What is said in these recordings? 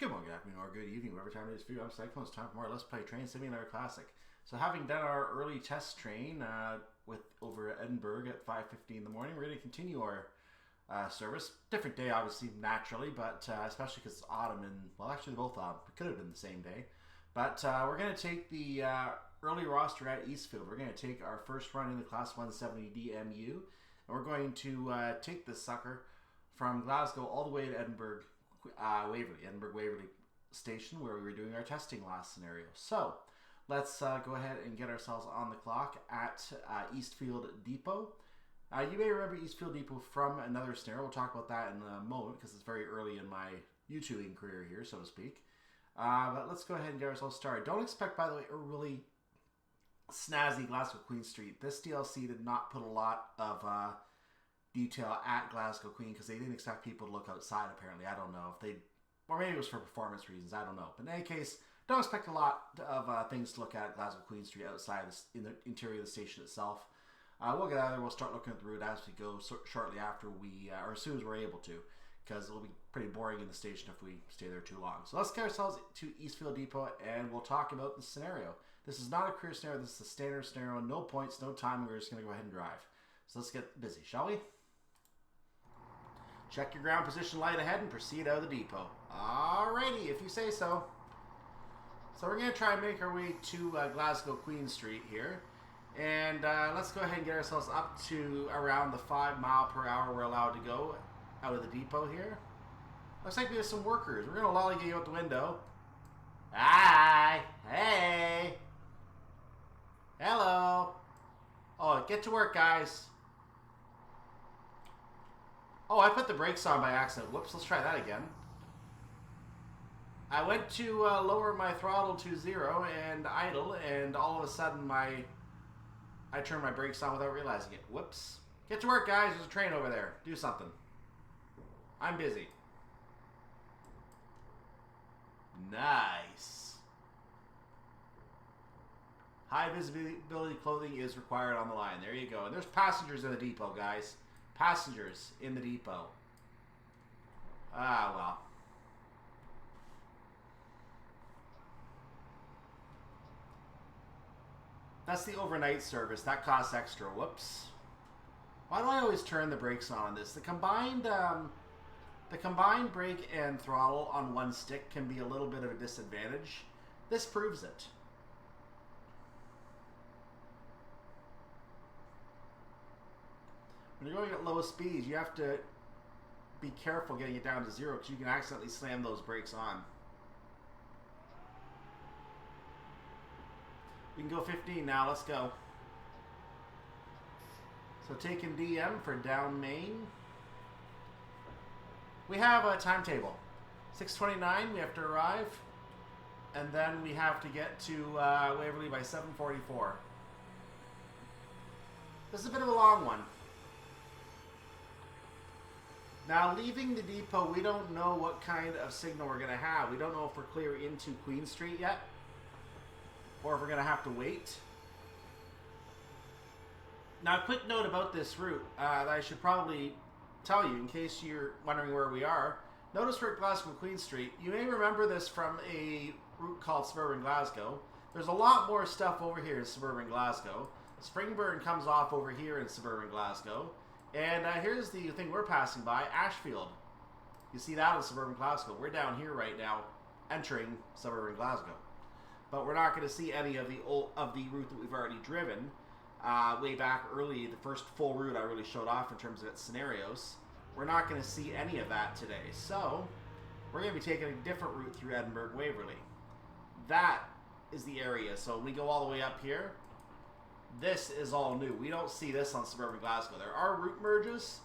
Good morning, good afternoon, or good evening, whatever time it is for you. I'm Cyclone. It's time for more Let's Play Train Simulator Classic. So having done our early test train with over at Edinburgh at 5:50 in the morning, we're going to continue our service. Different day, obviously, naturally, but especially because it's autumn and, well, actually both autumn. It could have been the same day. But we're going to take the early roster at Eastfield. We're going to take our first run in the Class 170 DMU, and we're going to take this sucker from Glasgow all the way to Edinburgh Waverley Station, where we were doing our testing last scenario. So let's go ahead and get ourselves on the clock at Eastfield Depot. You may remember Eastfield Depot from another scenario. We'll talk about that in a moment because it's very early in my YouTubing career here, so to speak. But let's go ahead and get ourselves started. Don't expect, by the way, a really snazzy Glasgow Queen Street. This DLC did not put a lot of detail at Glasgow Queen because they didn't expect people to look outside, apparently. I don't know if they, or maybe it was for performance reasons, I don't know. But in any case, don't expect a lot of things to look at Glasgow Queen Street outside in the interior of the station itself. We'll get out of there, we'll start looking at the route as we go shortly after we, or as soon as we're able to, because it'll be pretty boring in the station if we stay there too long. So let's get ourselves to Eastfield Depot and we'll talk about the scenario. This is not a career scenario, this is a standard scenario, no points, no time, we're just going to go ahead and drive. So let's get busy, shall we? Check your ground position light ahead and proceed out of the depot. Alrighty, if you say so. So we're going to try and make our way to Glasgow Queen Street here. And let's go ahead and get ourselves up to around the 5 mph we're allowed to go out of the depot here. Looks like we have some workers. We're going to lollygag you out the window. Hi! Hey! Hello! Oh, get to work, guys. Oh, I put the brakes on by accident. Whoops, let's try that again. I went to lower my throttle to 0 and idle, and all of a sudden I turned my brakes on without realizing it. Whoops. Get to work, guys. There's a train over there. Do something. I'm busy. Nice. High visibility clothing is required on the line. There you go. And there's passengers in the depot, guys. Passengers in the depot. Ah, well. That's the overnight service. That costs extra. Whoops. Why do I always turn the brakes on this? The combined brake and throttle on one stick can be a little bit of a disadvantage. This proves it. When you're going at low speeds, you have to be careful getting it down to 0 because you can accidentally slam those brakes on. We can go 15 now. Let's go. So taking DM for down main. We have a timetable. 6:29 we have to arrive. And then we have to get to Waverley by 7:44. This is a bit of a long one. Now, leaving the depot, we don't know what kind of signal we're going to have. We don't know if we're clear into Queen Street yet, or if we're going to have to wait. Now, a quick note about this route that I should probably tell you in case you're wondering where we are. Notice we're at Glasgow Queen Street. You may remember this from a route called Suburban Glasgow. There's a lot more stuff over here in Suburban Glasgow. Springburn comes off over here in Suburban Glasgow. And here's the thing we're passing by, Ashfield. You see that in Suburban Glasgow. We're down here right now, entering Suburban Glasgow. But we're not going to see any of the route that we've already driven. Way back early, the first full route I really showed off in terms of its scenarios. We're not going to see any of that today. So, we're going to be taking a different route through Edinburgh-Waverley. That is the area. So when we go all the way up here, this is all new. We don't see this on Suburban Glasgow. There are route merges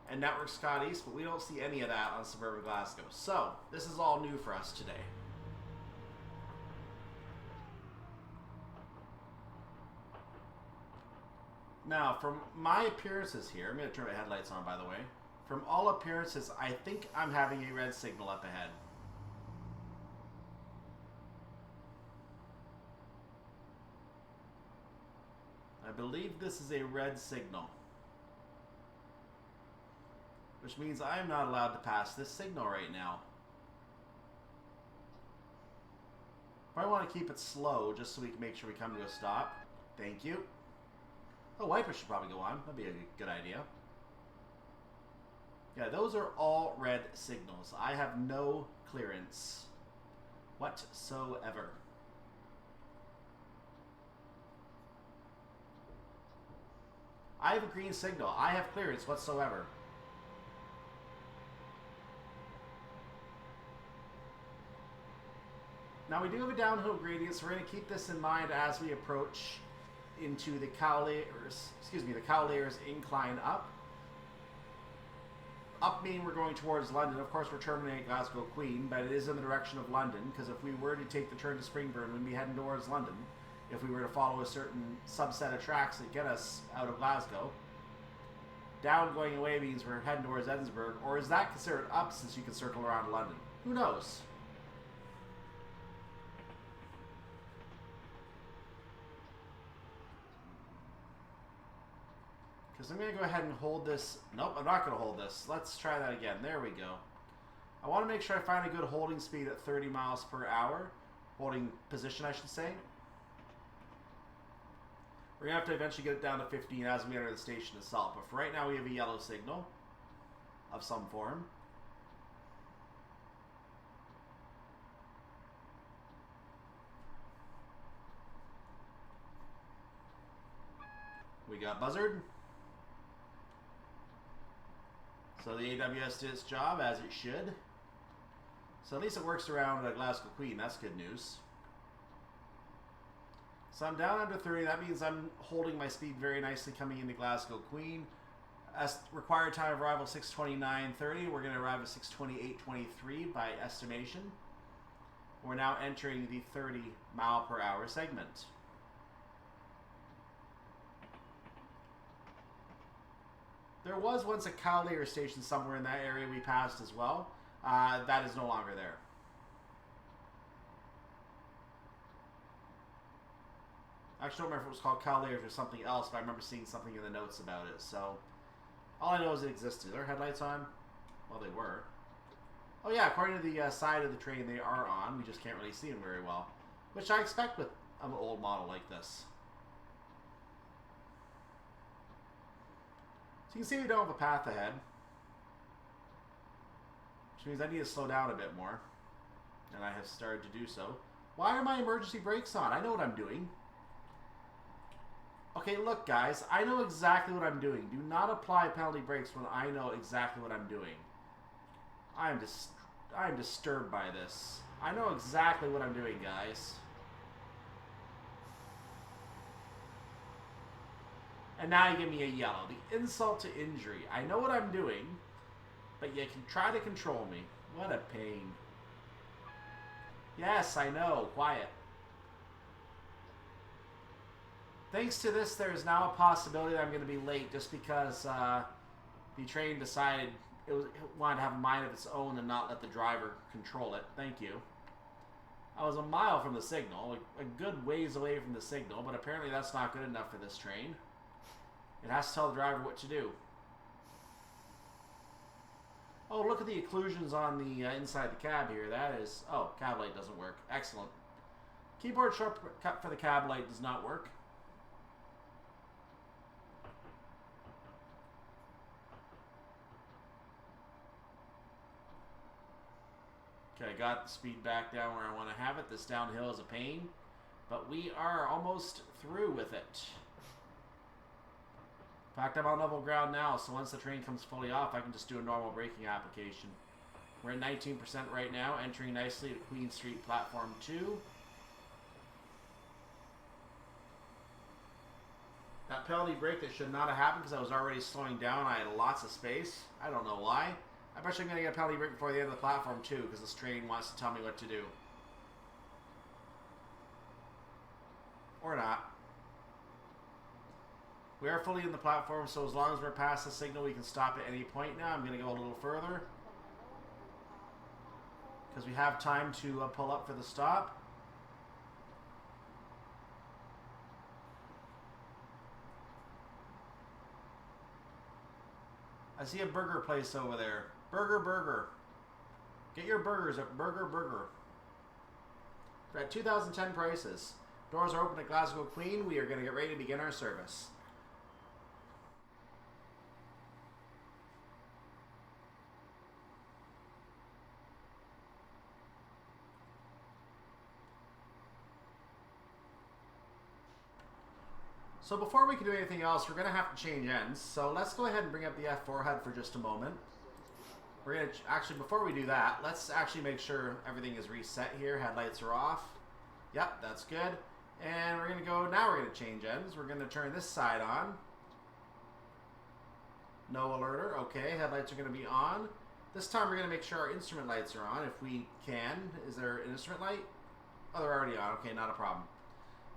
and Network Scott East, but we don't see any of that on Suburban Glasgow. So, this is all new for us today. Now, from my appearances here, I'm going to turn my headlights on, by the way. From all appearances, I think I'm having a red signal up ahead. I believe this is a red signal, which means I'm not allowed to pass this signal right now. Probably want to keep it slow just so we can make sure we come to a stop. Thank you. Oh, wipers should probably go on. That'd be a good idea. Yeah, those are all red signals. I have no clearance whatsoever. I have a green signal. I have clearance whatsoever. Now we do have a downhill gradient, so we're going to keep this in mind as we approach into the Cowlayers, the Cowlayers incline up. Up meaning we're going towards London. Of course, we're terminating at Glasgow Queen, but it is in the direction of London, because if we were to take the turn to Springburn, we'd be heading towards London. If we were to follow a certain subset of tracks that get us out of Glasgow. Down going away means we're heading towards Edinburgh, or is that considered up since you can circle around London? Who knows? Because I'm going to go ahead and hold this. Nope, I'm not going to hold this. Let's try that again. There we go. I want to make sure I find a good holding speed at 30 miles per hour. Holding position, I should say. We're going to have to eventually get it down to 15 as we enter the station itself. But for right now, we have a yellow signal of some form. We got buzzard. So the AWS did its job, as it should. So at least it works around Glasgow Queen. That's good news. So I'm down under 30. That means I'm holding my speed very nicely coming into Glasgow Queen. As required time of arrival 6:29:30. We're going to arrive at 6:28:23 by estimation. We're now entering the 30 mile per hour segment. There was once a Cowlayer station somewhere in that area we passed as well. That is no longer there. I actually don't remember if it was called Cowlayers or something else, but I remember seeing something in the notes about it. So, all I know is it existed. Are headlights on? Well, they were. Oh yeah, according to the side of the train, they are on. We just can't really see them very well. Which I expect with an old model like this. So you can see we don't have a path ahead. Which means I need to slow down a bit more. And I have started to do so. Why are my emergency brakes on? I know what I'm doing. Okay, look guys, I know exactly what I'm doing. Do not apply penalty brakes when I know exactly what I'm doing. I am disturbed by this. I know exactly what I'm doing, guys. And now you give me a yellow. The insult to injury. I know what I'm doing, but you can try to control me. What a pain. Yes, I know. Quiet. Thanks to this, there is now a possibility that I'm going to be late just because the train decided it wanted to have a mind of its own and not let the driver control it. Thank you. I was a mile from the signal, a good ways away from the signal, but apparently that's not good enough for this train. It has to tell the driver what to do. Oh, look at the occlusions on the inside the cab here. That is... Oh, cab light doesn't work. Excellent. Keyboard shortcut for the cab light does not work. Okay, I got the speed back down where I want to have it. This downhill is a pain, but we are almost through with it. In fact, I'm on level ground now, so once the train comes fully off, I can just do a normal braking application. We're at 19% right now, entering nicely to Queen Street Platform 2. That penalty brake that should not have happened because I was already slowing down. I had lots of space. I don't know why. I bet you I'm going to get a penalty brake before the end of the platform too, because this train wants to tell me what to do. Or not. We are fully in the platform, so as long as we're past the signal, we can stop at any point now. I'm going to go a little further, because we have time to pull up for the stop. I see a burger place over there. Burger. Get your burgers at Burger. at 2010 prices. Doors are open at Glasgow Queen. We are going to get ready to begin our service. So before we can do anything else, we're going to have to change ends. So let's go ahead and bring up the F4 HUD for just a moment. We're going to, actually, before we do that, let's actually make sure everything is reset here. Headlights are off. Yep, that's good. And we're going to go, now we're going to change ends. We're going to turn this side on. No alerter. Okay, headlights are going to be on. This time we're going to make sure our instrument lights are on if we can. Is there an instrument light? Oh, they're already on. Okay, not a problem.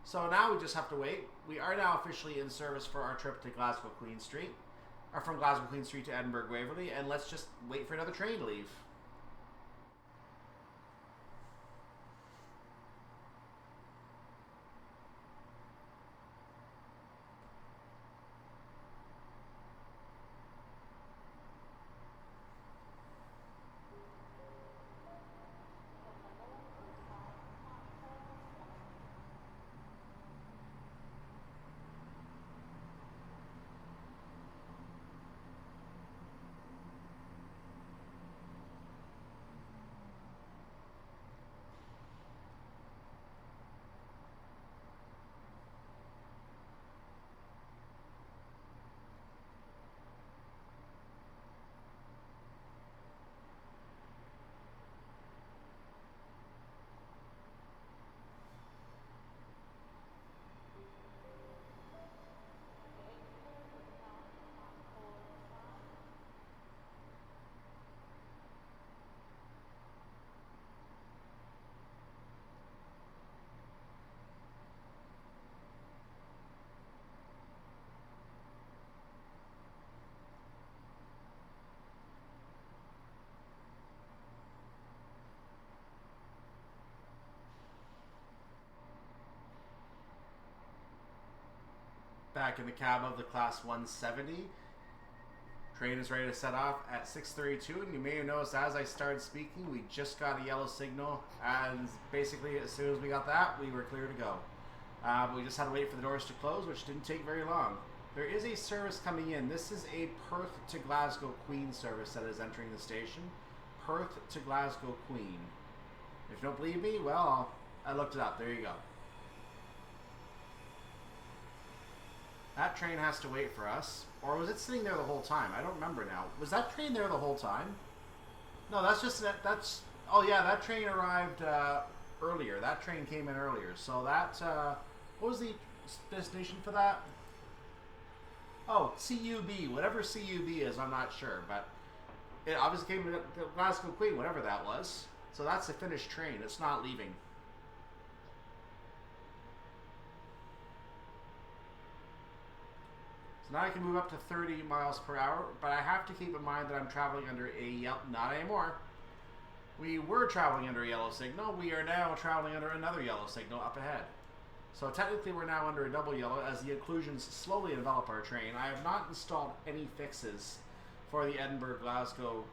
So now we just have to wait. We are now officially in service for our trip to Glasgow Queen Street. Or from Glasgow Queen Street to Edinburgh Waverley. And let's just wait for another train to leave. Back in the cab of the Class 170. Train is ready to set off at 6:32, and you may have noticed as I started speaking, we just got a yellow signal, and basically as soon as we got that, we were clear to go. But we just had to wait for the doors to close, which didn't take very long. There is a service coming in. This is a Perth to Glasgow Queen service that is entering the station. Perth to Glasgow Queen. If you don't believe me, well, I looked it up. There you go. That train has to wait for us. Or was it sitting there the whole time? I don't remember now. Was that train there the whole time? No, that's just... that's. Oh, yeah, that train arrived earlier. That train came in earlier. So that... what was the destination for that? Oh, CUB. Whatever CUB is, I'm not sure. But it obviously came to Glasgow Queen, whatever that was. So that's a finished train. It's not leaving. Now I can move up to 30 miles per hour, but I have to keep in mind that I'm traveling under a yellow... Not anymore. We were traveling under a yellow signal. We are now traveling under another yellow signal up ahead. So technically we're now under a double yellow as the occlusions slowly envelop our train. I have not installed any fixes for the Edinburgh-Glasgow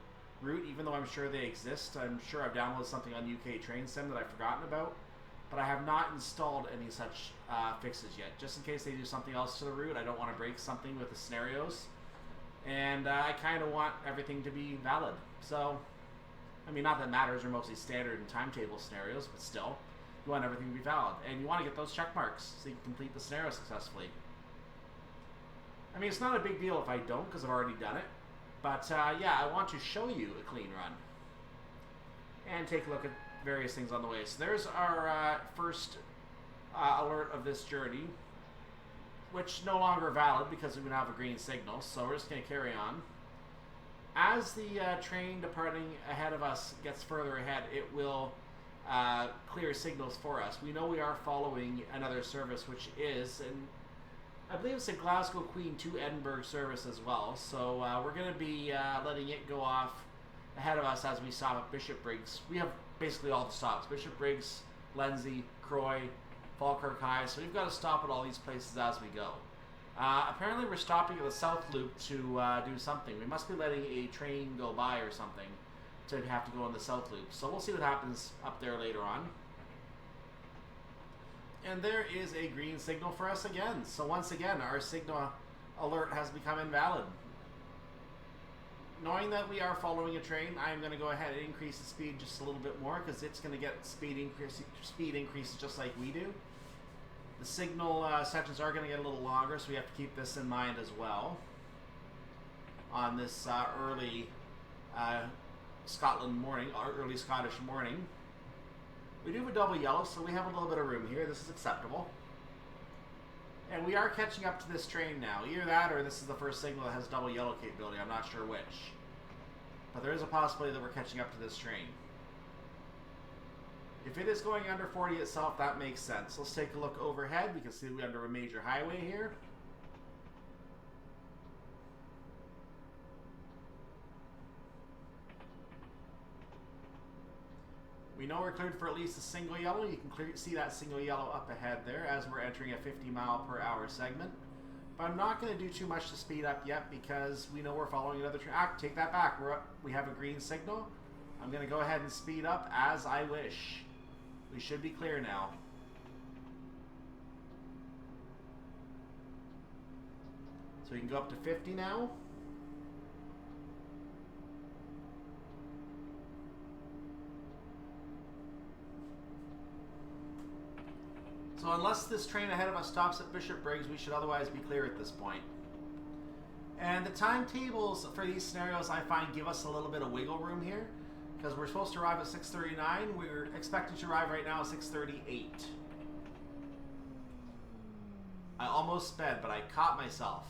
route, even though I'm sure they exist. I'm sure I've downloaded something on UK Train Sim that I've forgotten about. But I have not installed any such fixes yet. Just in case they do something else to the route, I don't want to break something with the scenarios. And I kind of want everything to be valid. So, I mean, not that matters, are mostly standard and timetable scenarios, but still, you want everything to be valid. And you want to get those check marks so you can complete the scenario successfully. I mean, it's not a big deal if I don't, because I've already done it. But, yeah, I want to show you a clean run. And take a look at various things on the way. So there's our first alert of this journey, which no longer valid because we now have a green signal, so we're just going to carry on. As the train departing ahead of us gets further ahead, it will clear signals for us. We know we are following another service, which is, and I believe it's a Glasgow Queen to Edinburgh service as well, so we're going to be letting it go off ahead of us as we stop at Bishopbriggs. We have basically all the stops. Bishopbriggs, Lenzie, Croy, Falkirk High. So we've got to stop at all these places as we go. Apparently we're stopping at the South Loop to do something. We must be letting a train go by or something to have to go on the South Loop. So we'll see what happens up there later on. And there is a green signal for us again. So once again, our signal alert has become invalid. Knowing that we are following a train, I'm going to go ahead and increase the speed just a little bit more because it's going to get speed increases just like we do. The signal sections are going to get a little longer, so we have to keep this in mind as well on this early Scotland morning, or early Scottish morning. We do have a double yellow, so we have a little bit of room here. This is acceptable. And we are catching up to this train now. Either that or this is the first signal that has double yellow capability. I'm not sure which. But there is a possibility that we're catching up to this train. If it is going under 40 itself, that makes sense. Let's take a look overhead. We can see we're under a major highway here. We know we're cleared for at least a single yellow. You can see that single yellow up ahead there as we're entering a 50-mile-per-hour segment. But I'm not going to do too much to speed up yet because we know we're following another train. Take that back. We have a green signal. I'm going to go ahead and speed up as I wish. We should be clear now. So we can go up to 50 now. So unless this train ahead of us stops at Bishopbriggs, we should otherwise be clear at this point. And the timetables for these scenarios, I find, give us a little bit of wiggle room here. Because we're supposed to arrive at 6:39. We're expected to arrive right now at 6:38. I almost sped, but I caught myself.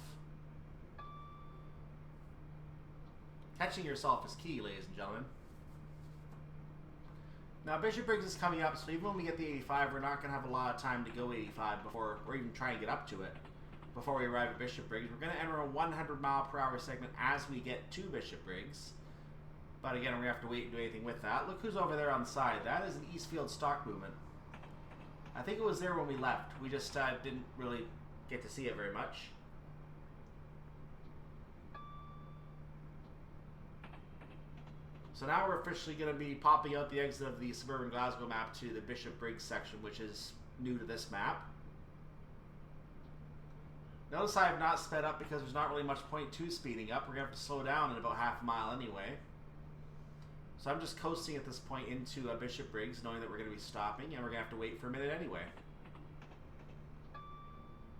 Catching yourself is key, ladies and gentlemen. Now, Bishopbriggs is coming up, so even when we get the 85, we're not going to have a lot of time to go 85 before, or even try and get up to it, before we arrive at Bishopbriggs. We're going to enter a 100-mile-per-hour segment as we get to Bishopbriggs. But again, we're going to have to wait and do anything with that. Look who's over there on the side. That is an Eastfield stock movement. I think it was there when we left. We just didn't really get to see it very much. So now we're officially going to be popping out the exit of the suburban Glasgow map to the Bishopbriggs section, which is new to this map. Notice I have not sped up because there's not really much point to speeding up. We're going to have to slow down in about half a mile anyway. So I'm just coasting at this point into Bishopbriggs, knowing that we're going to be stopping, and we're going to have to wait for a minute anyway.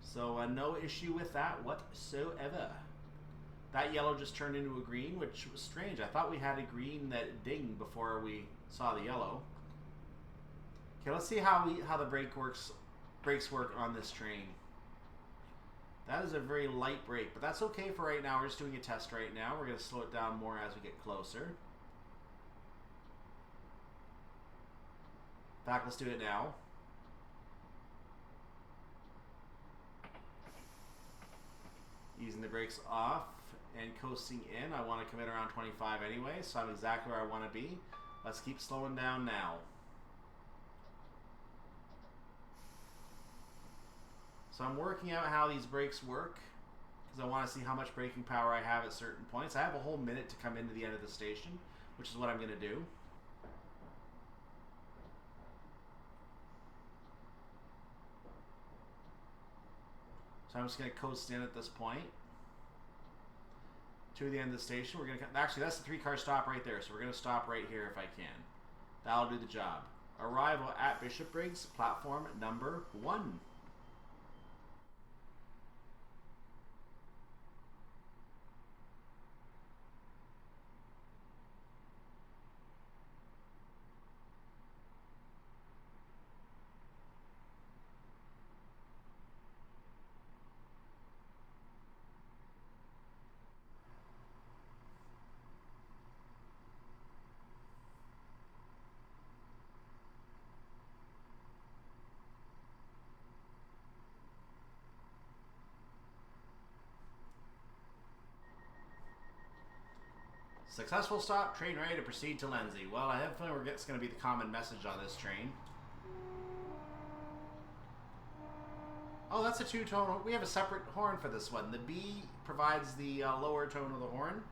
So no issue with that whatsoever. That yellow just turned into a green, which was strange. I thought we had a green that dinged before we saw the yellow. Okay, let's see how the brakes work on this train. That is a very light brake, but that's okay for right now. We're just doing a test right now. We're going to slow it down more as we get closer. In fact, let's do it now. Easing the brakes off and coasting in. I want to come in around 25 anyway, so I'm exactly where I want to be. Let's keep slowing down now. So I'm working out how these brakes work because I want to see how much braking power I have at certain points. I have a whole minute to come into the end of the station, which is what I'm going to do. So I'm just going to coast in at this point to the end of the station. We're going to actually, that's the 3-car stop right there, so we're going to stop right here if I can. That'll do the job. Arrival at Bishopbriggs, platform number 1. Successful stop, train ready to proceed to Lenzie. Well, I have a feeling it's going to be the common message on this train. Oh, that's a 2-tone. We have a separate horn for this one. The B provides the lower tone of the horn.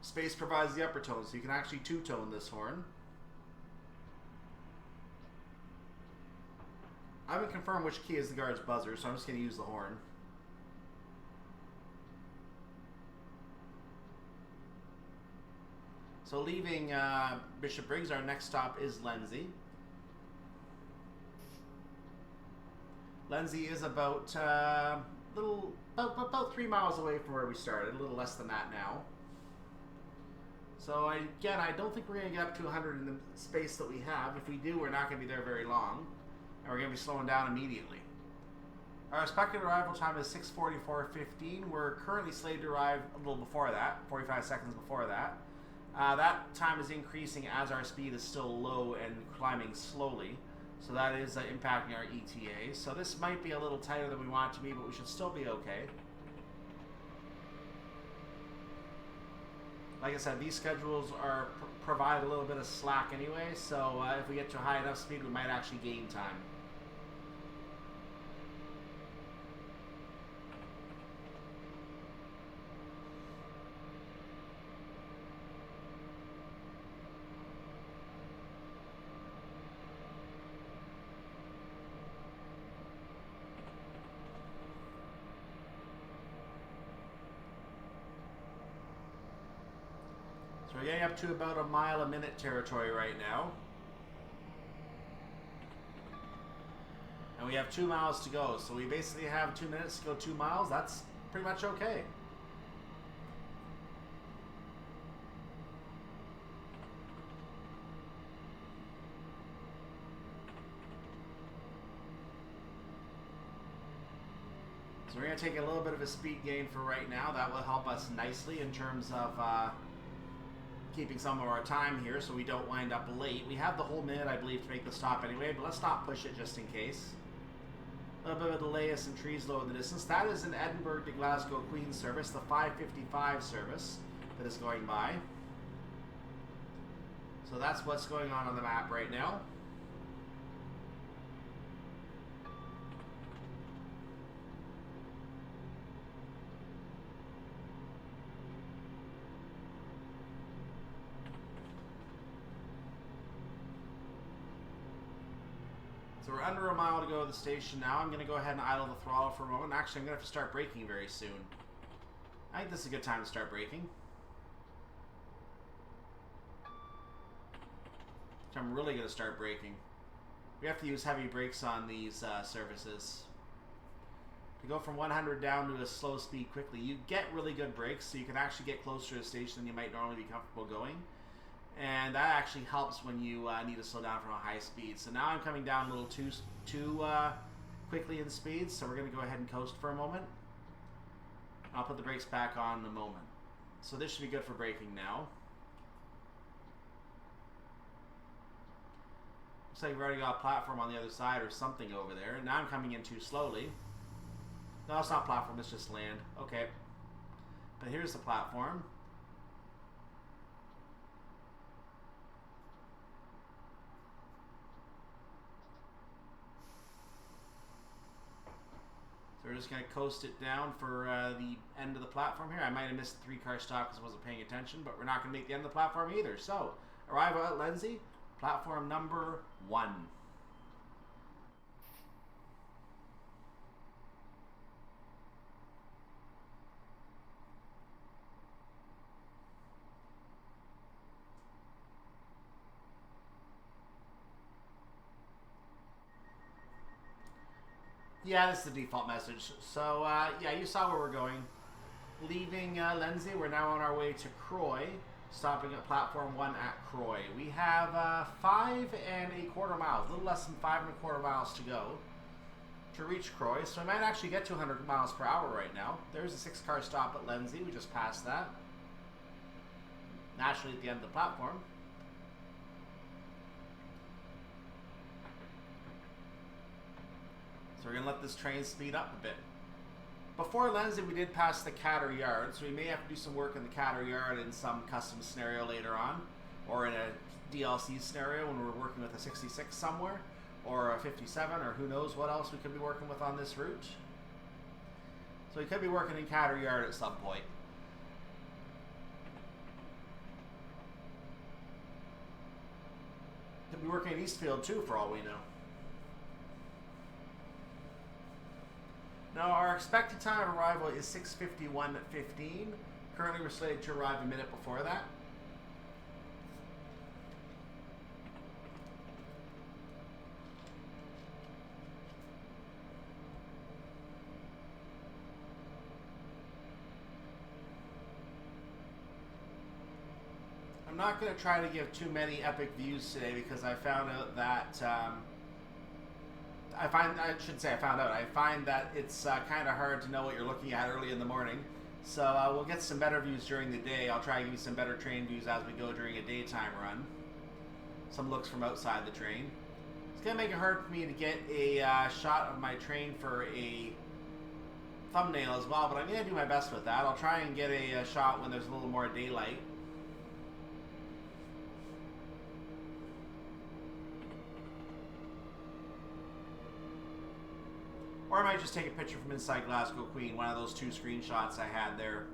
Space provides the upper tone, so you can actually 2-tone this horn. I haven't confirmed which key is the guard's buzzer, so I'm just going to use the horn. So leaving Bishopbriggs, our next stop is Lenzie. Lenzie is about about 3 miles away from where we started, a little less than that now. So again, I don't think we're going to get up to 100 in the space that we have. If we do, we're not going to be there very long, and we're going to be slowing down immediately. Our expected arrival time is 6:44:15. We're currently slated to arrive a little before that, 45 seconds before that. That time is increasing as our speed is still low and climbing slowly. So that is impacting our ETA. So this might be a little tighter than we want it to be, but we should still be okay. Like I said, these schedules provide a little bit of slack anyway, so if we get to a high enough speed, we might actually gain time. We're getting up to about a mile a minute territory right now. And we have 2 miles to go. So we basically have 2 minutes to go 2 miles. That's pretty much okay. So we're going to take a little bit of a speed gain for right now. That will help us nicely in terms of keeping some of our time here so we don't wind up late. We have the whole minute, I believe, to make the stop anyway, but let's not push it just in case. A little bit of a delay as some trees low in the distance. That is an Edinburgh-Glasgow Queen service, the 5:55 service that is going by. So that's what's going on the map right now. So we're under a mile to go to the station now. I'm going to go ahead and idle the throttle for a moment. Actually, I'm going to have to start braking very soon. I think this is a good time to start braking. So I'm really going to start braking. We have to use heavy brakes on these services. To go from 100 down to a slow speed quickly, you get really good brakes, so you can actually get closer to the station than you might normally be comfortable going. And that actually helps when you need to slow down from a high speed. So now I'm coming down a little too quickly in speed, so we're going to go ahead and coast for a moment. I'll put the brakes back on in a moment. So this should be good for braking now. Looks like we've already got a platform on the other side or something over there. Now I'm coming in too slowly. No, it's not platform, it's just land. Okay. But here's the platform. So we're just going to coast it down for the end of the platform here. I might have missed the 3-car stop because I wasn't paying attention, but we're not going to make the end of the platform either. So, arrival at Lenzie, platform number 1. Yeah, this is the default message. So, yeah, you saw where we're going. Leaving Lenzie, we're now on our way to Croy, stopping at platform 1 at Croy. We have 5 1/4 miles, a little less than 5 1/4 miles to go to reach Croy. So we might actually get to 100 miles per hour right now. There's a 6-car stop at Lenzie. We just passed that. Naturally at the end of the platform. So we're going to let this train speed up a bit. Before Lenzie, we did pass the Catter Yard, so we may have to do some work in the Catter Yard in some custom scenario later on, or in a DLC scenario when we're working with a 66 somewhere, or a 57, or who knows what else we could be working with on this route. So we could be working in Catter Yard at some point. Could be working in Eastfield too, for all we know. Now, our expected time of arrival is 6:51:15. Currently, we're slated to arrive a minute before that. I'm not going to try to give too many epic views today because I found out that I find that it's kind of hard to know what you're looking at early in the morning. So we'll get some better views during the day. I'll try to give you some better train views as we go during a daytime run. Some looks from outside the train. It's going to make it hard for me to get a shot of my train for a thumbnail as well, but I'm going to do my best with that. I'll try and get a shot when there's a little more daylight. Or I might just take a picture from inside Glasgow Queen, one of those two screenshots I had there.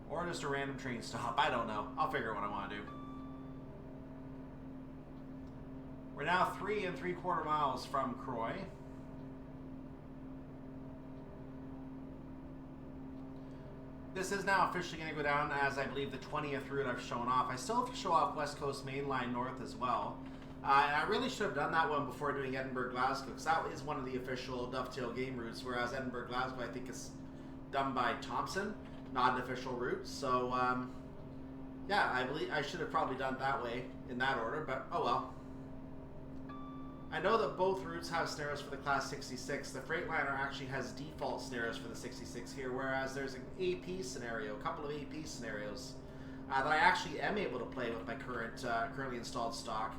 Or just a random train stop, I don't know. I'll figure out what I want to do. We're now 3 3/4 miles from Croy. This is now officially going to go down as, I believe, the 20th route I've shown off. I still have to show off West Coast Main Line North as well. And I really should have done that one before doing Edinburgh-Glasgow, because that is one of the official dovetail game routes, whereas Edinburgh-Glasgow, I think, is done by Thompson, not an official route. So, yeah, I believe I should have probably done it that way, in that order, but oh well. I know that both routes have scenarios for the Class 66. The Freightliner actually has default scenarios for the 66 here, whereas there's an AP scenario, a couple of AP scenarios that I actually am able to play with my currently installed stock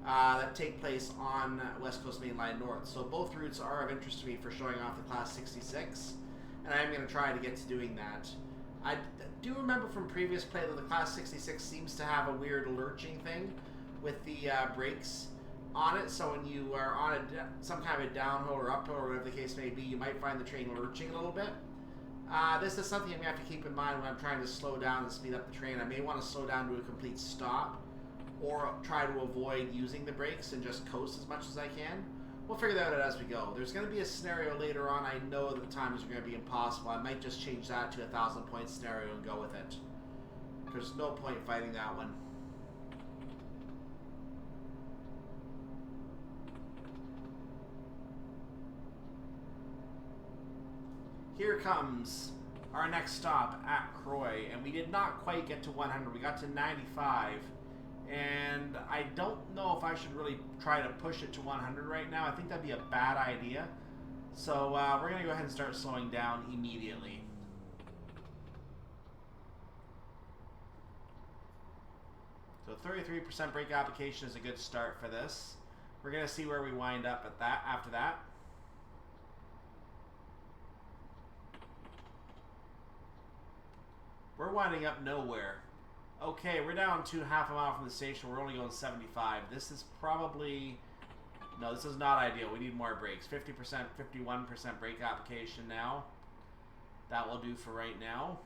that take place on West Coast Main Line North. So both routes are of interest to me for showing off the Class 66, and I am going to try to get to doing that. I do remember from previous play that the Class 66 seems to have a weird lurching thing with the brakes on it, so when you are on some kind of a downhill or uphill or whatever the case may be, you might find the train lurching a little bit. This is something I'm going to have to keep in mind when I'm trying to slow down and speed up the train. I may want to slow down to a complete stop or try to avoid using the brakes and just coast as much as I can. We'll figure that out as we go. There's going to be a scenario later on. I know that the times are going to be impossible. I might just change that to a 1,000-point scenario and go with it. There's no point fighting that one. Here comes our next stop at Croy, and we did not quite get to 100. We got to 95, and I don't know if I should really try to push it to 100 right now. I think that'd be a bad idea. So we're going to go ahead and start slowing down immediately. So 33% brake application is a good start for this. We're going to see where we wind up at that after that. We're winding up nowhere. Okay, we're down to half a mile from the station. We're only going 75. This is probably... No, this is not ideal. We need more brakes. 50%, 51% brake application now. That will do for right now.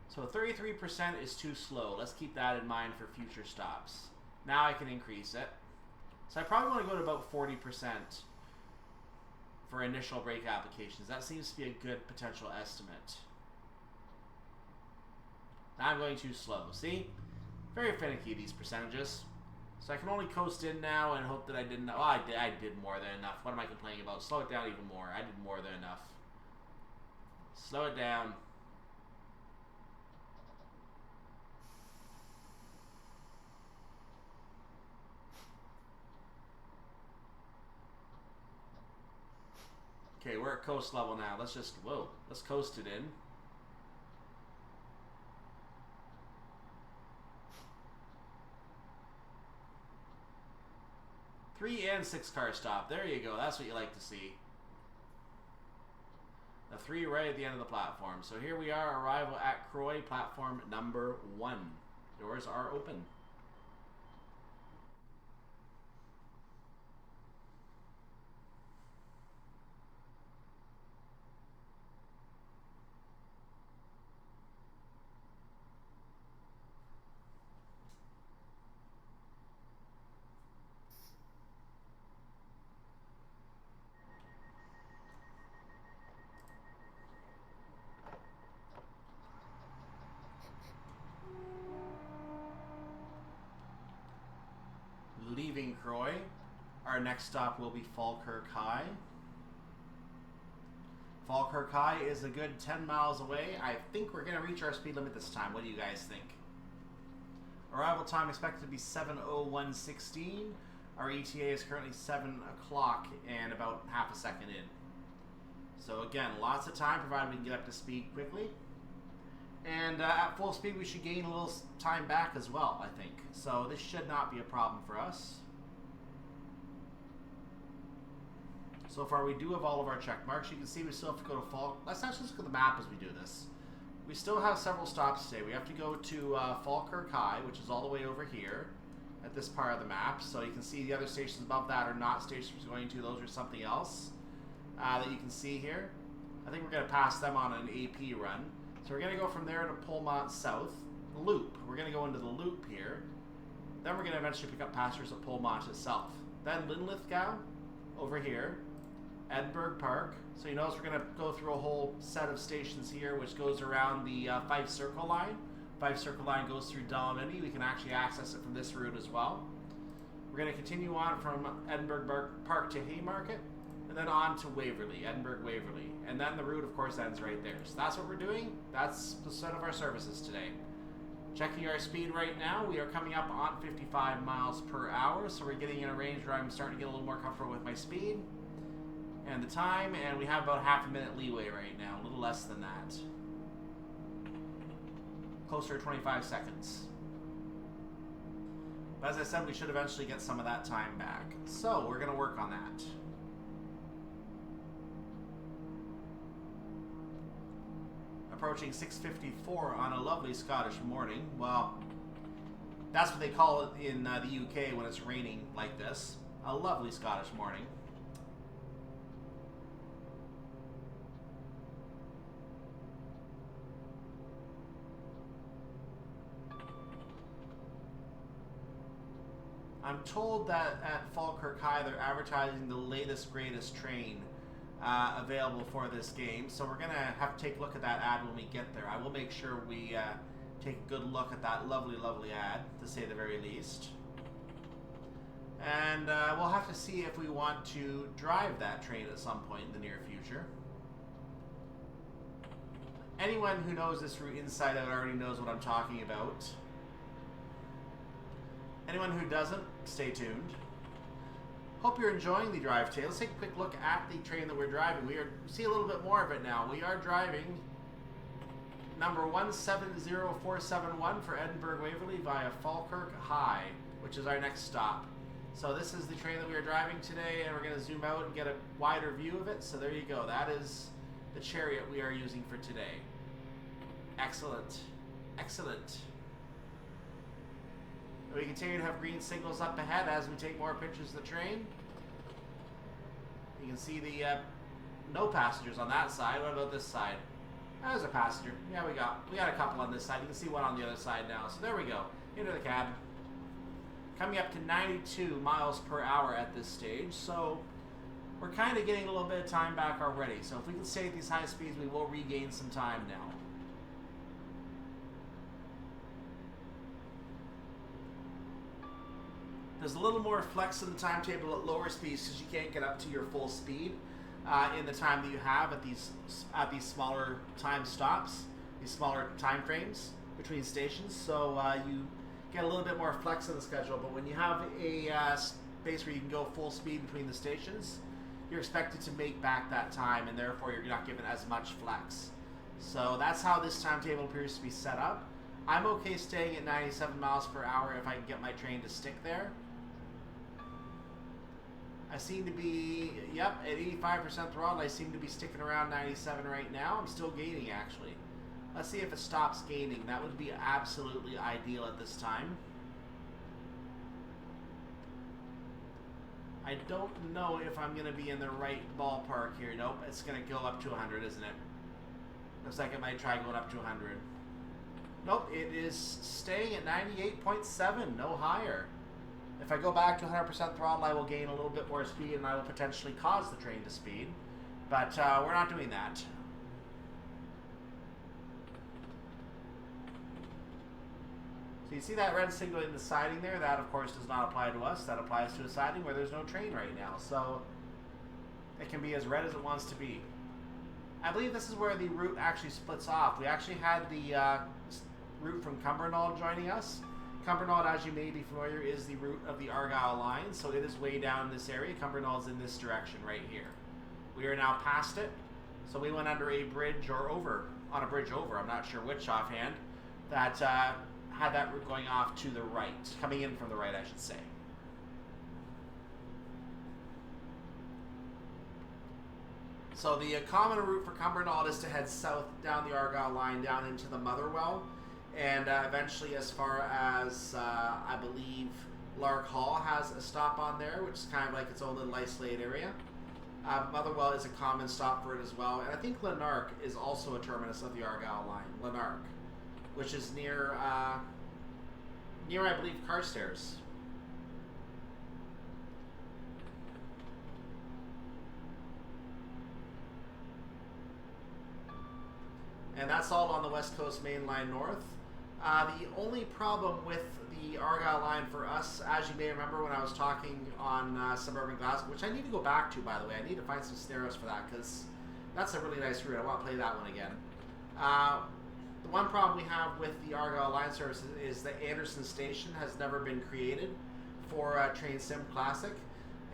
So 33% is too slow. Let's keep that in mind for future stops. Now I can increase it. So I probably want to go to about 40% for initial brake applications. That seems to be a good potential estimate. Now I'm going too slow. See? Very finicky, these percentages. So I can only coast in now and hope that I didn't... Oh, I did more than enough. What am I complaining about? Slow it down even more. I did more than enough. Slow it down. Okay, we're at coast level now. Let's just... Whoa. Let's coast it in. Three and 6 car stop. There you go. That's what you like to see. The 3 right at the end of the platform. So here we are, arrival at Croy, platform number 1. Doors are open. leaving Croy. Our next stop will be Falkirk High. Falkirk High is a good 10 miles away. I think we're going to reach our speed limit this time. What do you guys think? Arrival time expected to be 7:01:16. Our ETA is currently 7 o'clock and about half a second in. So again, lots of time provided we can get up to speed quickly. And at full speed we should gain a little time back as well, I think. So this should not be a problem for us. So far we do have all of our check marks. You can see we still have to go to Falk. Let's actually look at the map as we do this. We still have several stops today. We have to go to Falkirk High, which is all the way over here at this part of the map. So you can see the other stations above that are not stations we're going to. Those are something else that you can see here. I think we're going to pass them on an AP run. So we're going to go from there to Polmont South, Loop. We're going to go into the Loop here. Then we're going to eventually pick up passengers at Polmont itself. Then Linlithgow over here. Edinburgh Park. So you notice we're going to go through a whole set of stations here which goes around the 5 Circle line. 5 Circle line goes through Dalmeny. We can actually access it from this route as well. We're going to continue on from Edinburgh Park to Haymarket and then on to Waverley, Edinburgh-Waverley. And then the route of course ends right there. So that's what we're doing. That's the set of our services today. Checking our speed right now, we are coming up on 55 miles per hour. So we're getting in a range where I'm starting to get a little more comfortable with my speed and the time, and we have about half a minute leeway right now, a little less than that. Closer to 25 seconds. But as I said, we should eventually get some of that time back. So we're going to work on that. Approaching 6:54 on a lovely Scottish morning. Well, that's what they call it in the UK when it's raining like this. A lovely Scottish morning. I'm told that at Falkirk High they're advertising the latest, greatest train available for this game. So we're going to have to take a look at that ad when we get there. I will make sure we take a good look at that lovely, lovely ad, to say the very least. And we'll have to see if we want to drive that train at some point in the near future. Anyone who knows this route inside out already knows what I'm talking about. Anyone who doesn't, stay tuned. Hope you're enjoying the drive today. Let's take a quick look at the train that we're driving. We see a little bit more of it now. We are driving number 170471 for Edinburgh-Waverley via Falkirk High, which is our next stop. So this is the train that we are driving today, and we're going to zoom out and get a wider view of it. So there you go. That is the chariot we are using for today. Excellent. Excellent. We continue to have green signals up ahead as we take more pictures of the train. You can see the no passengers on that side. What about this side? There's a passenger. Yeah, we got a couple on this side. You can see one on the other side now. So there we go. Into the cab. Coming up to 92 miles per hour at this stage. So we're kind of getting a little bit of time back already. So if we can stay at these high speeds, we will regain some time now. There's a little more flex in the timetable at lower speeds because you can't get up to your full speed in the time that you have at these smaller time stops, these smaller time frames between stations. So you get a little bit more flex in the schedule. But when you have a space where you can go full speed between the stations, you're expected to make back that time, and therefore you're not given as much flex. So that's how this timetable appears to be set up. I'm okay staying at 97 miles per hour if I can get my train to stick there. I seem to be, yep, at 85% throttle. I seem to be sticking around 97 right now. I'm still gaining, actually. Let's see if it stops gaining. That would be absolutely ideal at this time. I don't know if I'm going to be in the right ballpark here. Nope, it's going to go up to 100, isn't it? Looks like it might try going up to 100. Nope, it is staying at 98.7, no higher. If I go back to 100% throttle, I will gain a little bit more speed and I will potentially cause the train to speed. But we're not doing that. So you see that red signal in the siding there? That, of course, does not apply to us. That applies to a siding where there's no train right now. So it can be as red as it wants to be. I believe this is where the route actually splits off. We actually had the route from Cumbernauld joining us. Cumbernauld, as you may be familiar, is the route of the Argyll line. So it is way down this area. Cumbernauld is in this direction right here. We are now past it. So we went under a bridge or over, on a bridge over, I'm not sure which offhand, that had that route going off to the right, coming in from the right, I should say. So the common route for Cumbernauld is to head south down the Argyll line down into the Motherwell, and eventually as far as, I believe, Lark Hall has a stop on there, which is kind of like its own little isolated area. Motherwell is a common stop for it as well, and I think Lanark is also a terminus of the Argyll line. Lanark, which is near, I believe, Carstairs. And that's all on the West Coast Main Line North. The only problem with the Argyll line for us, as you may remember when I was talking on Suburban Glasgow, which I need to go back to, by the way. I need to find some scenarios for that, because that's a really nice route. I want to play that one again. The one problem we have with the Argyll line service is that Anderson Station has never been created for Train Sim Classic.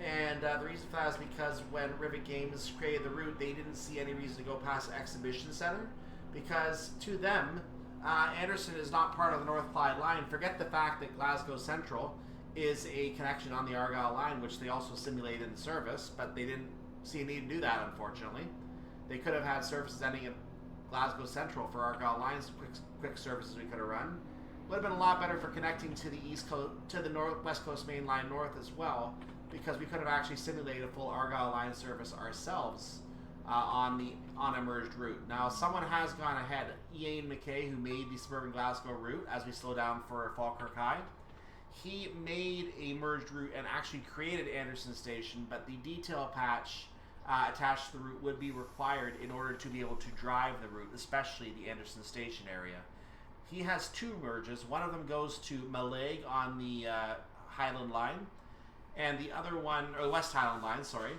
And the reason for that is because when Rivet Games created the route, they didn't see any reason to go past Exhibition Center, because to them, Anderson is not part of the North Clyde line. Forget the fact that Glasgow Central is a connection on the Argyll line, which they also simulated in the service, but they didn't see a need to do that, unfortunately. They could have had services ending at Glasgow Central for Argyll lines, quick services we could have run. Would have been a lot better for connecting to the East Coast, to the West Coast Main Line North as well, because we could have actually simulated a full Argyll line service ourselves. On a merged route. Now, someone has gone ahead, Ian McKay, who made the Suburban Glasgow route as we slow down for Falkirk High. He made a merged route and actually created Anderson Station, but the detail patch attached to the route would be required in order to be able to drive the route, especially the Anderson Station area. He has two merges. One of them goes to Mallaig on the Highland line, and the other one, or West Highland line, sorry.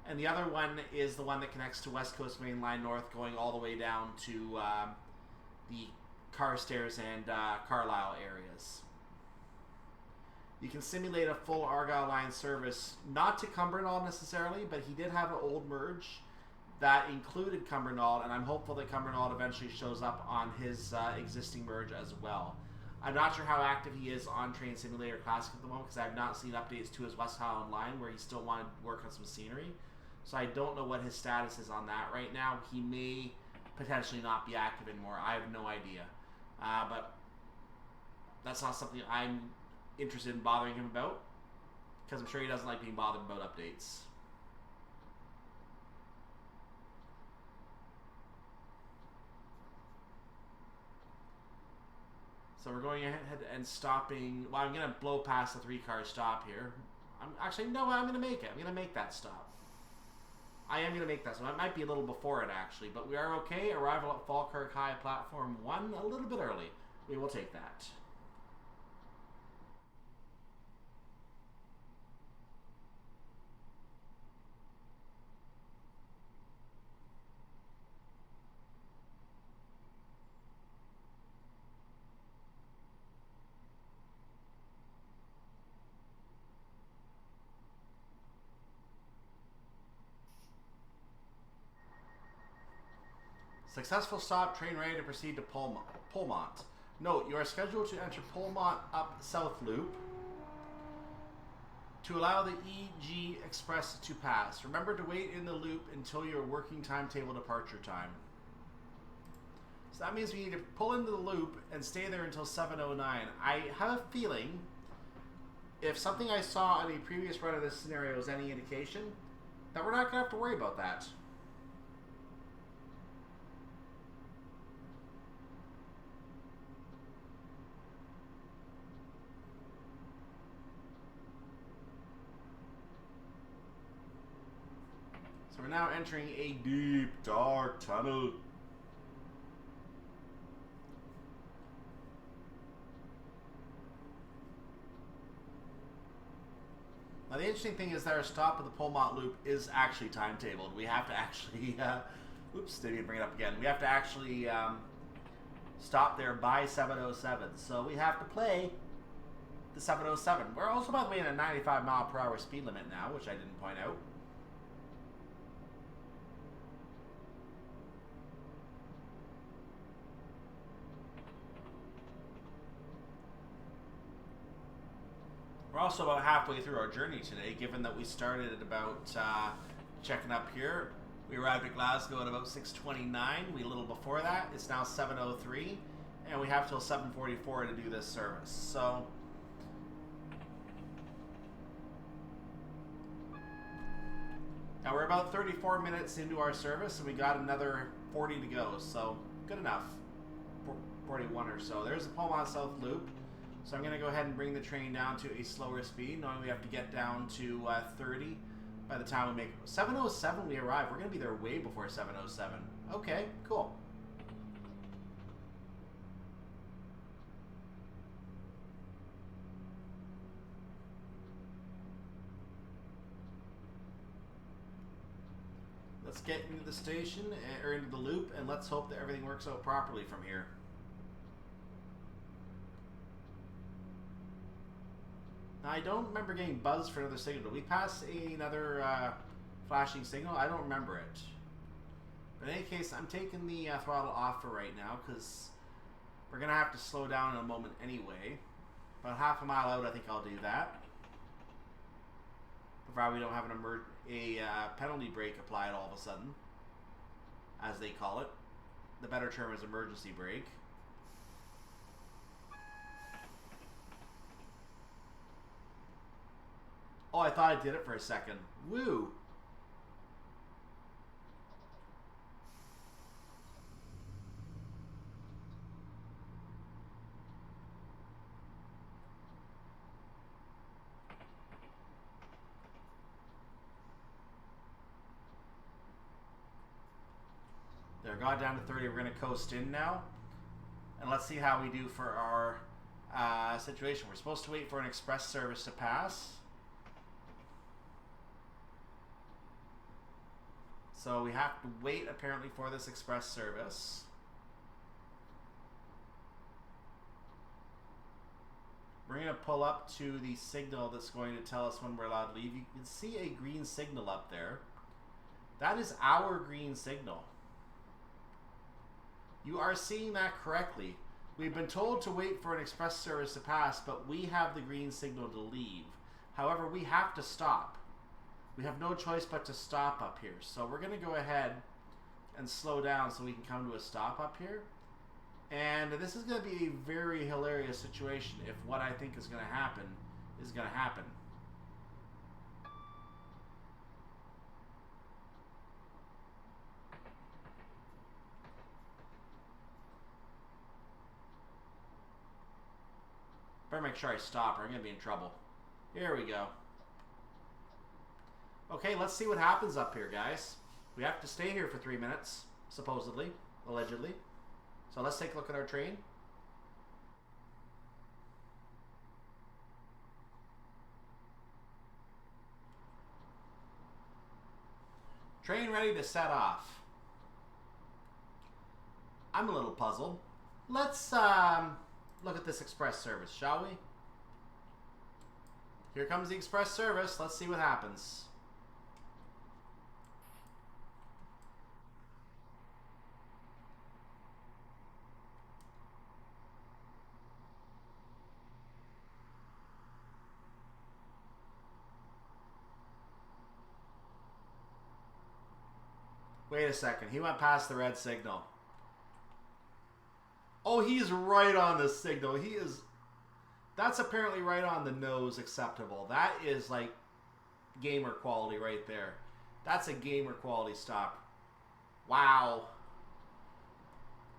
And the other one is the one that connects to West Coast Main Line North, going all the way down to the Carstairs and Carlisle areas. You can simulate a full Argyll line service, not to Cumbernauld necessarily, but he did have an old merge that included Cumbernauld, and I'm hopeful that Cumbernauld eventually shows up on his existing merge as well. I'm not sure how active he is on Train Simulator Classic at the moment, because I have not seen updates to his West Highland line where he still wanted to work on some scenery. So I don't know what his status is on that right now. He may potentially not be active anymore. I have no idea. But that's not something I'm interested in bothering him about, because I'm sure he doesn't like being bothered about updates. So we're going ahead and stopping. Well, I'm going to blow past the 3-car stop here. I'm going to make it. I'm going to make that stop. I am going to make that, so it might be a little before it actually, but we are okay. Arrival at Falkirk High Platform 1, a little bit early. We will take that. Successful stop, train ready to proceed to Polmont. Note, you are scheduled to enter Polmont up South Loop to allow the EG Express to pass. Remember to wait in the loop until your working timetable departure time. So that means we need to pull into the loop and stay there until 7:09. I have a feeling, if something I saw on a previous run of this scenario is any indication, that we're not going to have to worry about that. So we're now entering a deep, dark tunnel. the interesting thing is that our stop at the Polmont loop is actually timetabled. We have to actually, oops, didn't bring it up again. We have to actually stop there by 7:07. So we have to play the 7:07. We're also, by the way, in a 95 mile per hour speed limit now, which I didn't point out. We're also about halfway through our journey today, given that we started at about, checking up here, we arrived at Glasgow at about 6:29. We a little before that. It's now 7:03, and we have till 7:44 to do this service. So now we're about 34 minutes into our service, and we got another 40 to go. So good enough. 41 or so. There's the Polmont South Loop. So I'm going to go ahead and bring the train down to a slower speed, knowing we have to get down to 30 by the time we make 7:07 we arrive. We're going to be there way before 7:07. Okay, cool. Let's get into the station, or into the loop, and let's hope that everything works out properly from here. Now, I don't remember getting buzzed for another signal. Did we pass another flashing signal? I don't remember it. But in any case, I'm taking the throttle off for right now because we're going to have to slow down in a moment anyway. About half a mile out, I think I'll do that. Provided we don't have a penalty brake applied all of a sudden, as they call it. The better term is emergency brake. Oh, I thought I did it for a second. Woo! There, got down to 30. We're going to coast in now. And let's see how we do for our situation. We're supposed to wait for an express service to pass. So we have to wait, apparently, for this express service. We're going to pull up to the signal that's going to tell us when we're allowed to leave. You can see a green signal up there. That is our green signal. You are seeing that correctly. We've been told to wait for an express service to pass, but we have the green signal to leave. However, we have to stop. We have no choice but to stop up here. So we're going to go ahead and slow down so we can come to a stop up here. And this is going to be a very hilarious situation if what I think is going to happen is going to happen. Better make sure I stop or I'm going to be in trouble. Here we go. Okay, let's see what happens up here, guys. We have to stay here for 3 minutes, supposedly, allegedly. So let's take a look at our train. Train ready to set off. I'm a little puzzled. Let's look at this express service, shall we? Here comes the express service. Let's see what happens. Wait a second. He went past the red signal. Oh, he's right on the signal. He is... That's apparently right on the nose acceptable. That is like gamer quality right there. That's a gamer quality stop. Wow.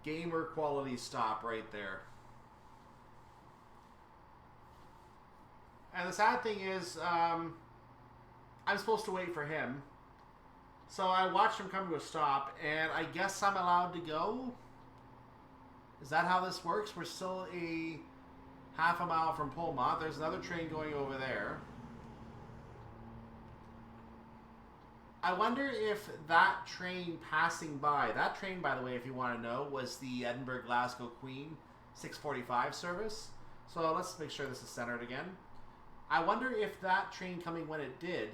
Gamer quality stop right there. And the sad thing is, I'm supposed to wait for him. So I watched him come to a stop, and I guess I'm allowed to go? Is that how this works? We're still a half a mile from Polmont. There's another train going over there. I wonder if that train passing by, that train, by the way, if you want to know, was the Edinburgh-Glasgow Queen 6:45 service. So let's make sure this is centered again. I wonder if that train coming when it did,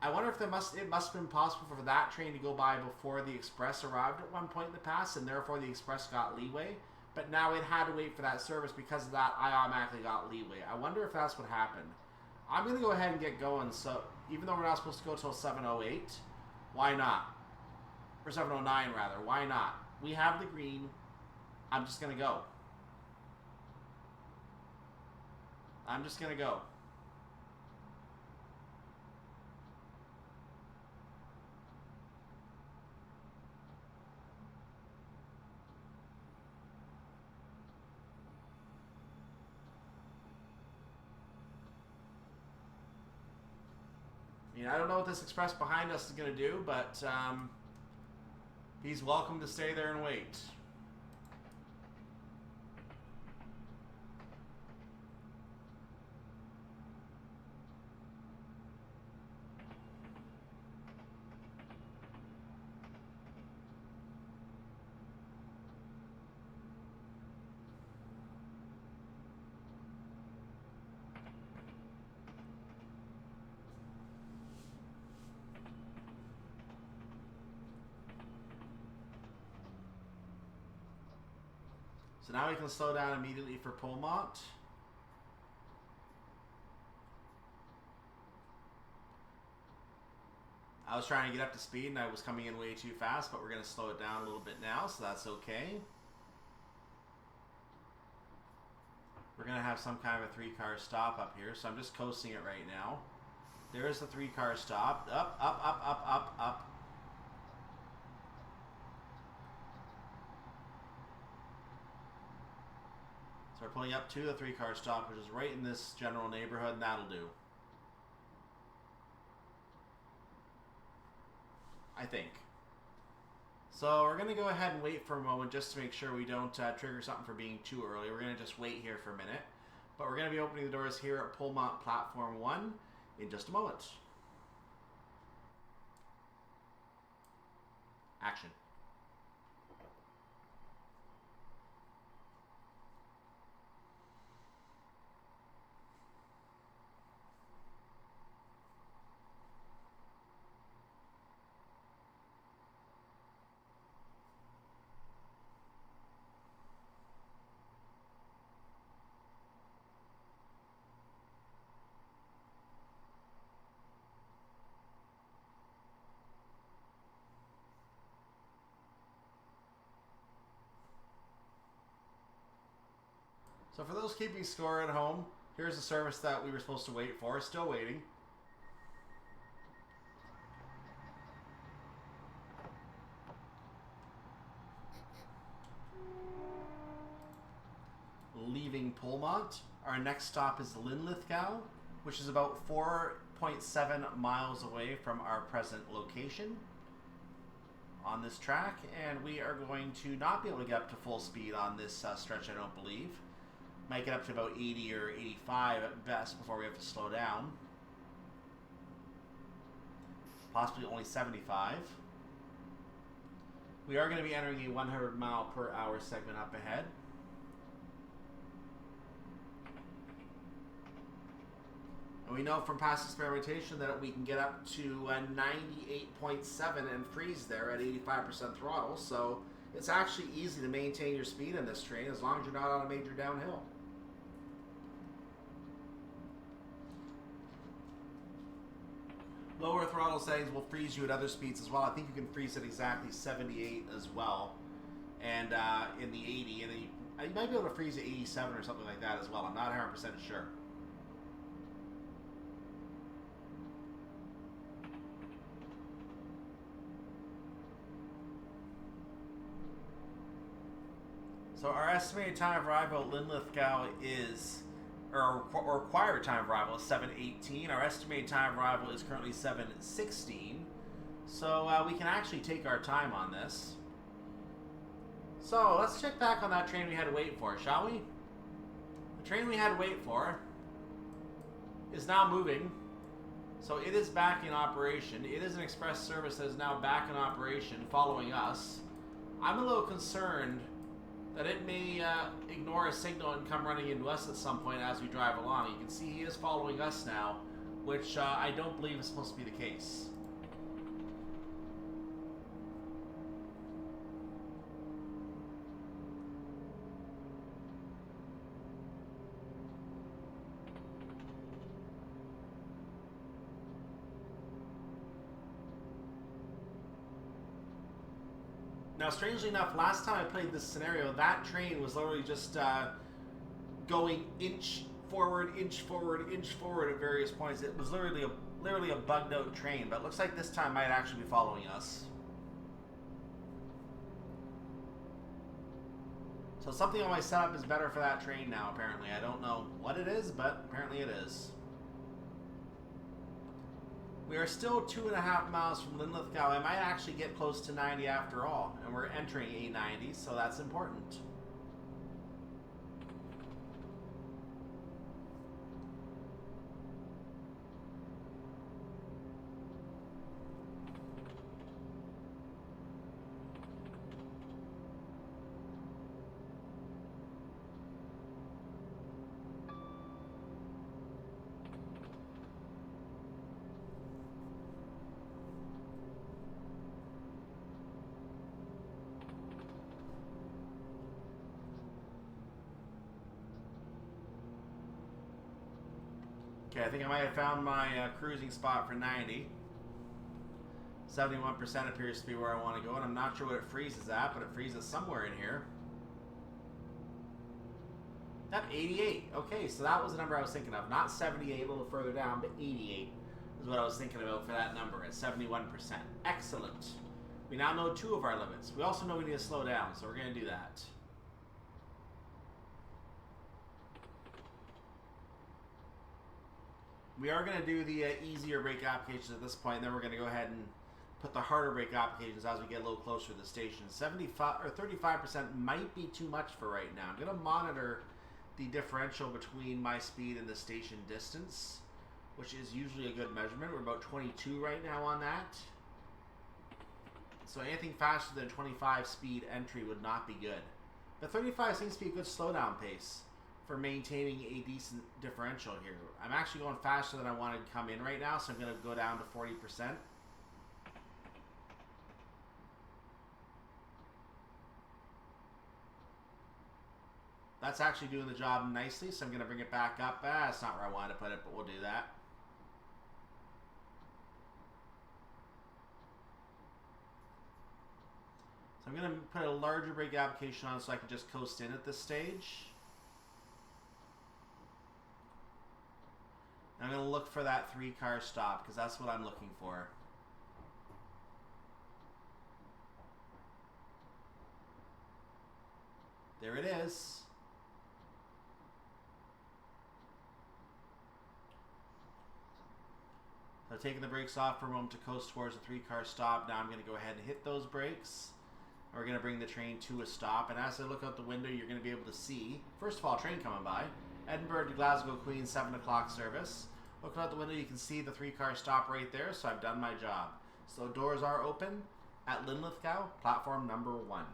I wonder if it must have been possible for that train to go by before the express arrived at one point in the past, and therefore the express got leeway. But now it had to wait for that service. Because of that, I automatically got leeway. I wonder if that's what happened. I'm going to go ahead and get going. So even though we're not supposed to go till 7:08, why not? Or 7:09 rather, why not? We have the green. I'm just going to go. I'm just going to go. I don't know what this express behind us is going to do, but he's welcome to stay there and wait. So now we can slow down immediately for Polmont. I was trying to get up to speed and I was coming in way too fast, but we're going to slow it down a little bit now, so that's okay. We're going to have some kind of a 3-car stop up here, so I'm just coasting it right now. There's the 3-car stop. Up, up, up, up, up, up. So we're pulling up to the 3-car stop, which is right in this general neighborhood, and that'll do. I think. So we're going to go ahead and wait for a moment just to make sure we don't trigger something for being too early. We're going to just wait here for a minute. But we're going to be opening the doors here at Polmont Platform 1 in just a moment. Action. So for those keeping score at home, here's the service that we were supposed to wait for. Still waiting. Leaving Polmont. Our next stop is Linlithgow, which is about 4.7 miles away from our present location on this track. And we are going to not be able to get up to full speed on this stretch, I don't believe. Might get up to about 80 or 85 at best before we have to slow down. Possibly only 75. We are going to be entering a 100 mile per hour segment up ahead. And we know from past experimentation that we can get up to 98.7 and freeze there at 85% throttle. So it's actually easy to maintain your speed in this train as long as you're not on a major downhill. Lower throttle settings will freeze you at other speeds as well. I think you can freeze at exactly 78 as well, and in the 80, and then you might be able to freeze at 87 or something like that as well. I'm not 100% sure. So our estimated time of arrival at Linlithgow is, or required time of arrival is 7:18. Our estimated time of arrival is currently 7:16. So we can actually take our time on this. So let's check back on that train we had to wait for, shall we? The train we had to wait for is now moving So it is back in operation. It is an express service that is now back in operation following us. I'm a little concerned that it may ignore a signal and come running into us at some point as we drive along. You can see he is following us now, which I don't believe is supposed to be the case. Now, strangely enough, last time I played this scenario, that train was literally just going inch forward, inch forward, inch forward at various points. It was literally a bugged out train, but it looks like this time might actually be following us. So something on my setup is better for that train now, apparently. I don't know what it is, but apparently it is. We are still 2.5 miles from Linlithgow. I might actually get close to 90 after all, and we're entering A90, so that's important. Okay, I think I might have found my cruising spot for 90. 71% appears to be where I want to go, and I'm not sure what it freezes at, but it freezes somewhere in here. That 88. Okay, so that was the number I was thinking of. Not 78, a little further down, but 88 is what I was thinking about for that number at 71%. Excellent. We now know 2 of our limits. We also know we need to slow down, so we're going to do that. We are going to do the easier brake applications at this point, and then we're going to go ahead and put the harder brake applications as we get a little closer to the station. 75 or 35% might be too much for right now. I'm going to monitor the differential between my speed and the station distance, which is usually a good measurement. We're about 22 right now on that. So anything faster than 25 speed entry would not be good. But 35 seems to be a good slowdown pace for maintaining a decent differential here. I'm actually going faster than I wanted to come in right now, so I'm going to go down to 40%. That's actually doing the job nicely, so I'm going to bring it back up. That's not where I wanted to put it, but we'll do that. So I'm going to put a larger brake application on so I can just coast in at this stage. I'm going to look for that 3-car stop, because that's what I'm looking for. There it is. So taking the brakes off for a moment to coast towards the 3-car stop. Now I'm going to go ahead and hit those brakes. We're going to bring the train to a stop. And as I look out the window, you're going to be able to see, first of all, a train coming by. Edinburgh-Glasgow Queen 7 o'clock service. Looking out the window, you can see the 3-car stop right there, so I've done my job. So doors are open at Linlithgow, platform number 1.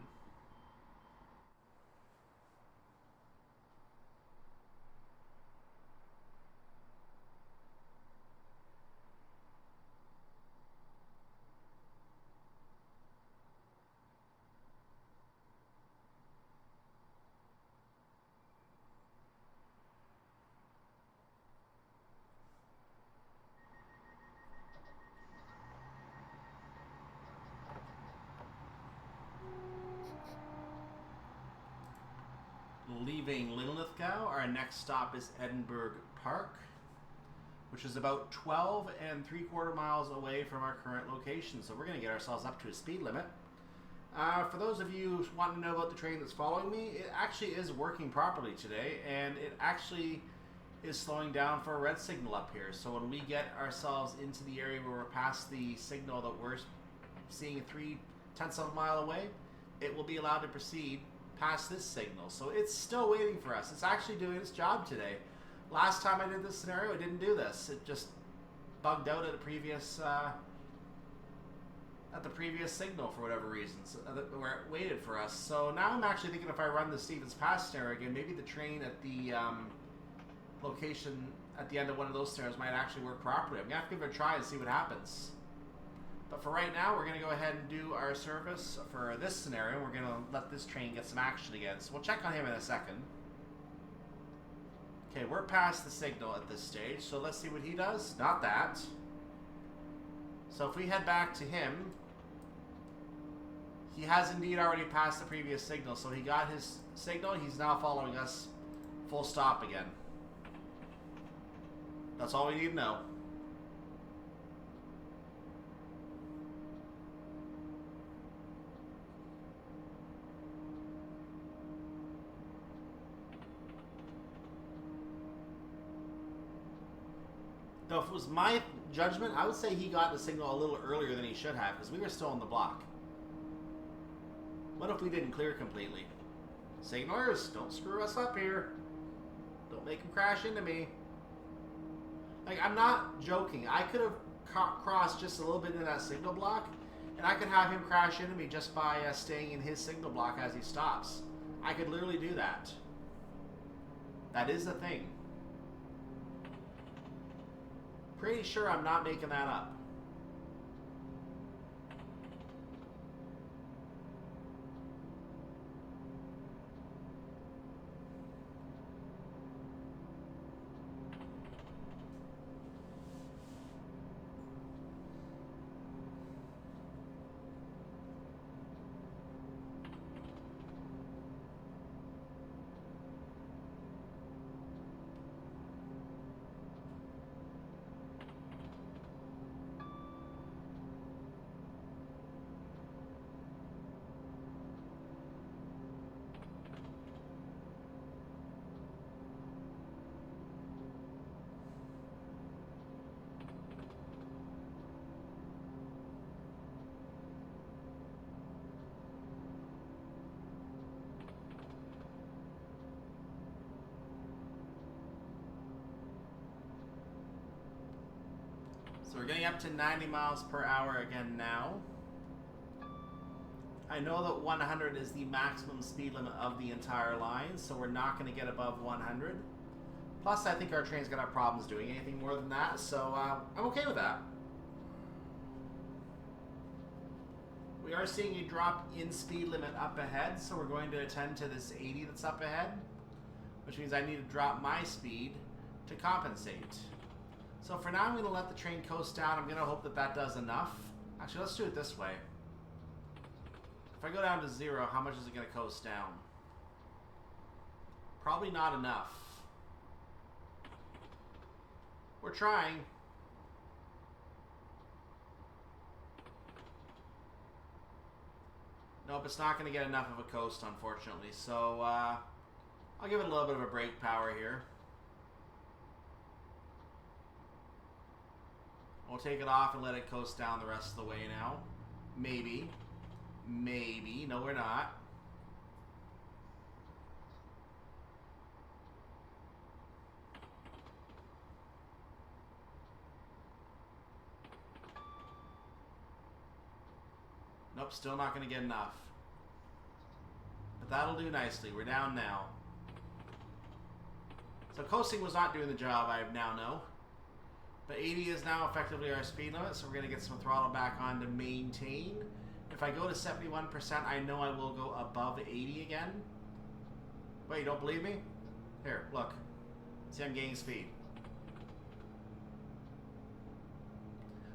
Leaving Linlithgow, our next stop is Edinburgh Park, which is about 12 3/4 miles away from our current location. So we're going to get ourselves up to a speed limit. For those of you wanting to know about the train that's following me, it actually is working properly today, and it actually is slowing down for a red signal up here. So when we get ourselves into the area where we're past the signal that we're seeing 3/10 of a mile away, it will be allowed to proceed past this signal. So it's still waiting for us. It's actually doing its job today. Last time I did this scenario, it didn't do this. It just bugged out at the previous signal for whatever reasons, where it waited for us. So now I'm actually thinking if I run the Stevens Pass snare again, maybe the train at the location at the end of one of those snares might actually work properly. I'm going to have to give it a try and see what happens. But for right now, we're going to go ahead and do our service for this scenario. We're going to let this train get some action again. So we'll check on him in a second. Okay, we're past the signal at this stage, so let's see what he does. Not that. So if we head back to him, he has indeed already passed the previous signal. So he got his signal. He's now following us full stop again. That's all we need to know. Now, if it was my judgment, I would say he got the signal a little earlier than he should have, because we were still on the block. What if we didn't clear completely? Signalers, don't screw us up here. Don't make him crash into me. Like, I'm not joking. I could have crossed just a little bit into that signal block, and I could have him crash into me just by staying in his signal block as he stops. I could literally do that. That is the thing. Pretty sure I'm not making that up. So we're getting up to 90 miles per hour again now. I know that 100 is the maximum speed limit of the entire line, so we're not going to get above 100. Plus, I think our train's going to have problems doing anything more than that, so I'm okay with that. We are seeing a drop in speed limit up ahead, so we're going to attend to this 80 that's up ahead, which means I need to drop my speed to compensate. So for now, I'm going to let the train coast down. I'm going to hope that that does enough. Actually, let's do it this way. If I go down to 0, how much is it going to coast down? Probably not enough. We're trying. Nope, it's not going to get enough of a coast, unfortunately. So I'll give it a little bit of a brake power here. We'll take it off and let it coast down the rest of the way now. Maybe. Maybe. No, we're not. Nope, still not going to get enough. But that'll do nicely. We're down now. So coasting was not doing the job, I now know. But 80 is now effectively our speed limit, so we're going to get some throttle back on to maintain. If I go to 71%, I know I will go above 80 again. Wait, you don't believe me? Here, look. See, I'm gaining speed.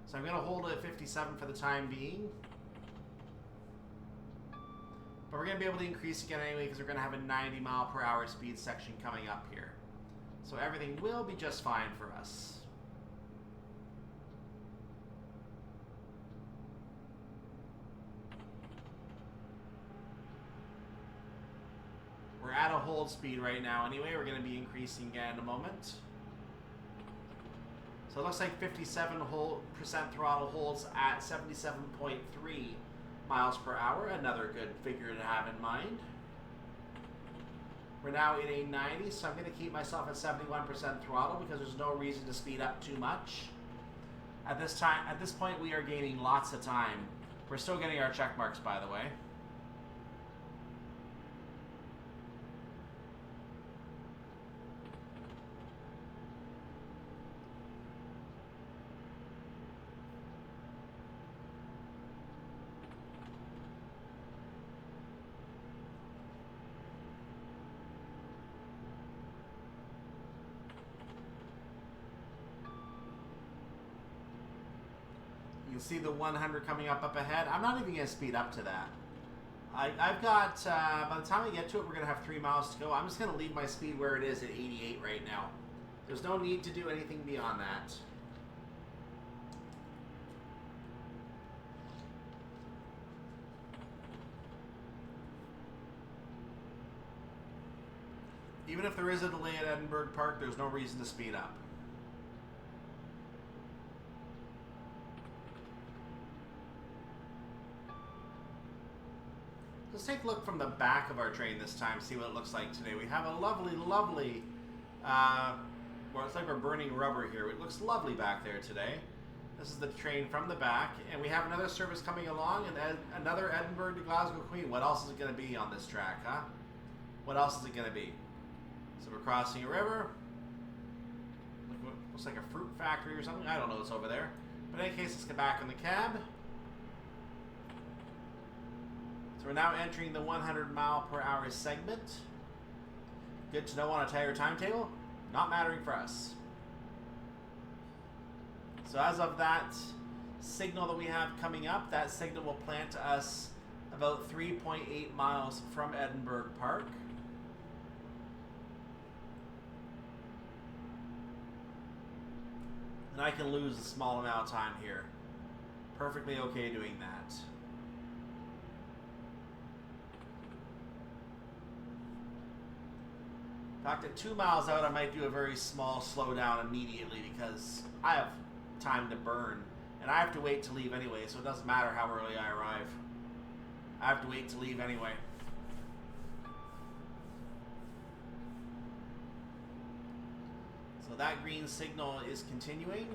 So I'm going to hold it at 57 for the time being. But we're going to be able to increase again anyway because we're going to have a 90 mile per hour speed section coming up here. So everything will be just fine for us. We're at a hold speed right now anyway. We're going to be increasing again in a moment. So it looks like 57% throttle holds at 77.3 miles per hour. Another good figure to have in mind. We're now in a 90, so I'm going to keep myself at 71% throttle because there's no reason to speed up too much. At this point, we are gaining lots of time. We're still getting our check marks, by the way. You can see the 100 coming up ahead. I'm not even going to speed up to that. I've got, by the time we get to it, we're going to have 3 miles to go. I'm just going to leave my speed where it is at 88 right now. There's no need to do anything beyond that. Even if there is a delay at Edinburgh Park, there's no reason to speed up. Let's take a look from the back of our train this time, see what it looks like today. We have a lovely, lovely, well, it's like we're burning rubber here. It looks lovely back there today. This is the train from the back, and we have another service coming along, and another Edinburgh-Glasgow Queen. What else is it going to be on this track, huh? What else is it going to be? So we're crossing a river. Looks like a fruit factory or something. I don't know what's over there. But in any case, let's get back in the cab. So we're now entering the 100-mile-per-hour segment. Good to know on a tire timetable. Not mattering for us. So as of that signal that we have coming up, that signal will plant us about 3.8 miles from Edinburgh Park. And I can lose a small amount of time here. Perfectly okay doing that. In fact, at 2 miles out, I might do a very small slowdown immediately because I have time to burn. And I have to wait to leave anyway, so it doesn't matter how early I arrive. I have to wait to leave anyway. So that green signal is continuing.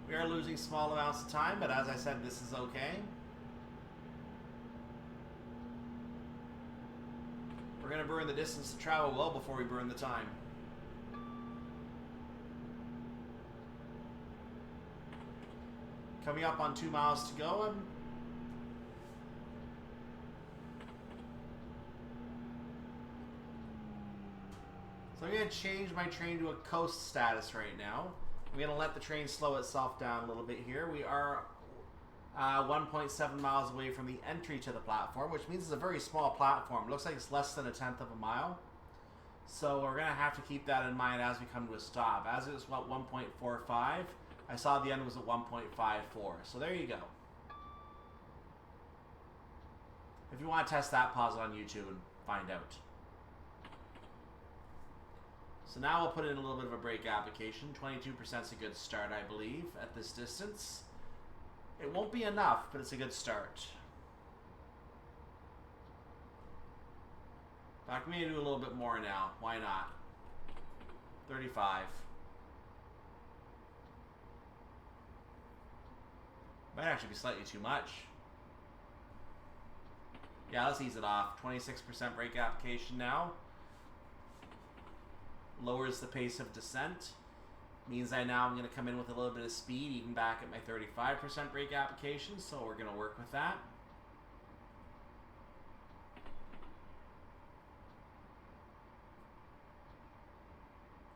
We are losing small amounts of time, but as I said, this is okay. We're going to burn the distance to travel well before we burn the time. Coming up on 2 miles to go. So I'm going to change my train to a coast status right now. I'm going to let the train slow itself down a little bit here. We are 1.7 miles away from the entry to the platform, which means it's a very small platform. It looks like it's less than 1/10 of a mile. So we're going to have to keep that in mind as we come to a stop. As it was, what, 1.45? I saw the end was at 1.54. So there you go. If you want to test that, pause it on YouTube and find out. So now we'll put in a little bit of a brake application. 22% is a good start, I believe, at this distance. It won't be enough, but it's a good start. I'm going to do a little bit more now. Why not? 35. Might actually be slightly too much. Yeah, let's ease it off. 26% brake application now. Lowers the pace of descent. Means I now I'm going to come in with a little bit of speed, even back at my 35% brake application, so we're going to work with that.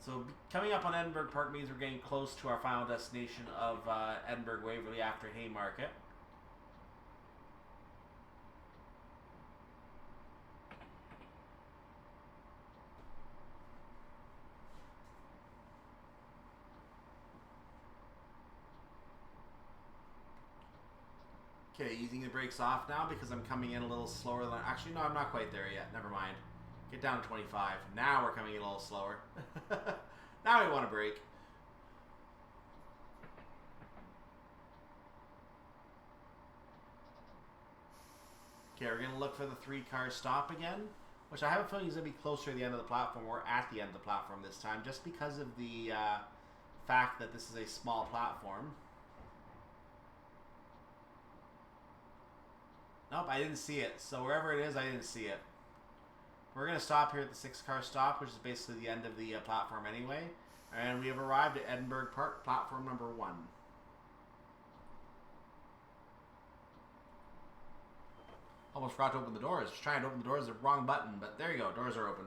So coming up on Edinburgh Park means we're getting close to our final destination of Edinburgh Waverley after Haymarket. Okay, easing the brakes off now because I'm coming in a little slower than... Actually, no, I'm not quite there yet. Never mind. Get down to 25. Now we're coming in a little slower. Now we want to brake. Okay, we're going to look for the 3-car stop again, which I have a feeling is going to be closer to the end of the platform or at the end of the platform this time, just because of the fact that this is a small platform. Nope, I didn't see it. So wherever it is, I didn't see it. We're going to stop here at the 6-car stop, which is basically the end of the platform anyway. And we have arrived at Edinburgh Park, platform number 1. Almost forgot to open the doors. Just trying to open the doors, the wrong button, but there you go, doors are open.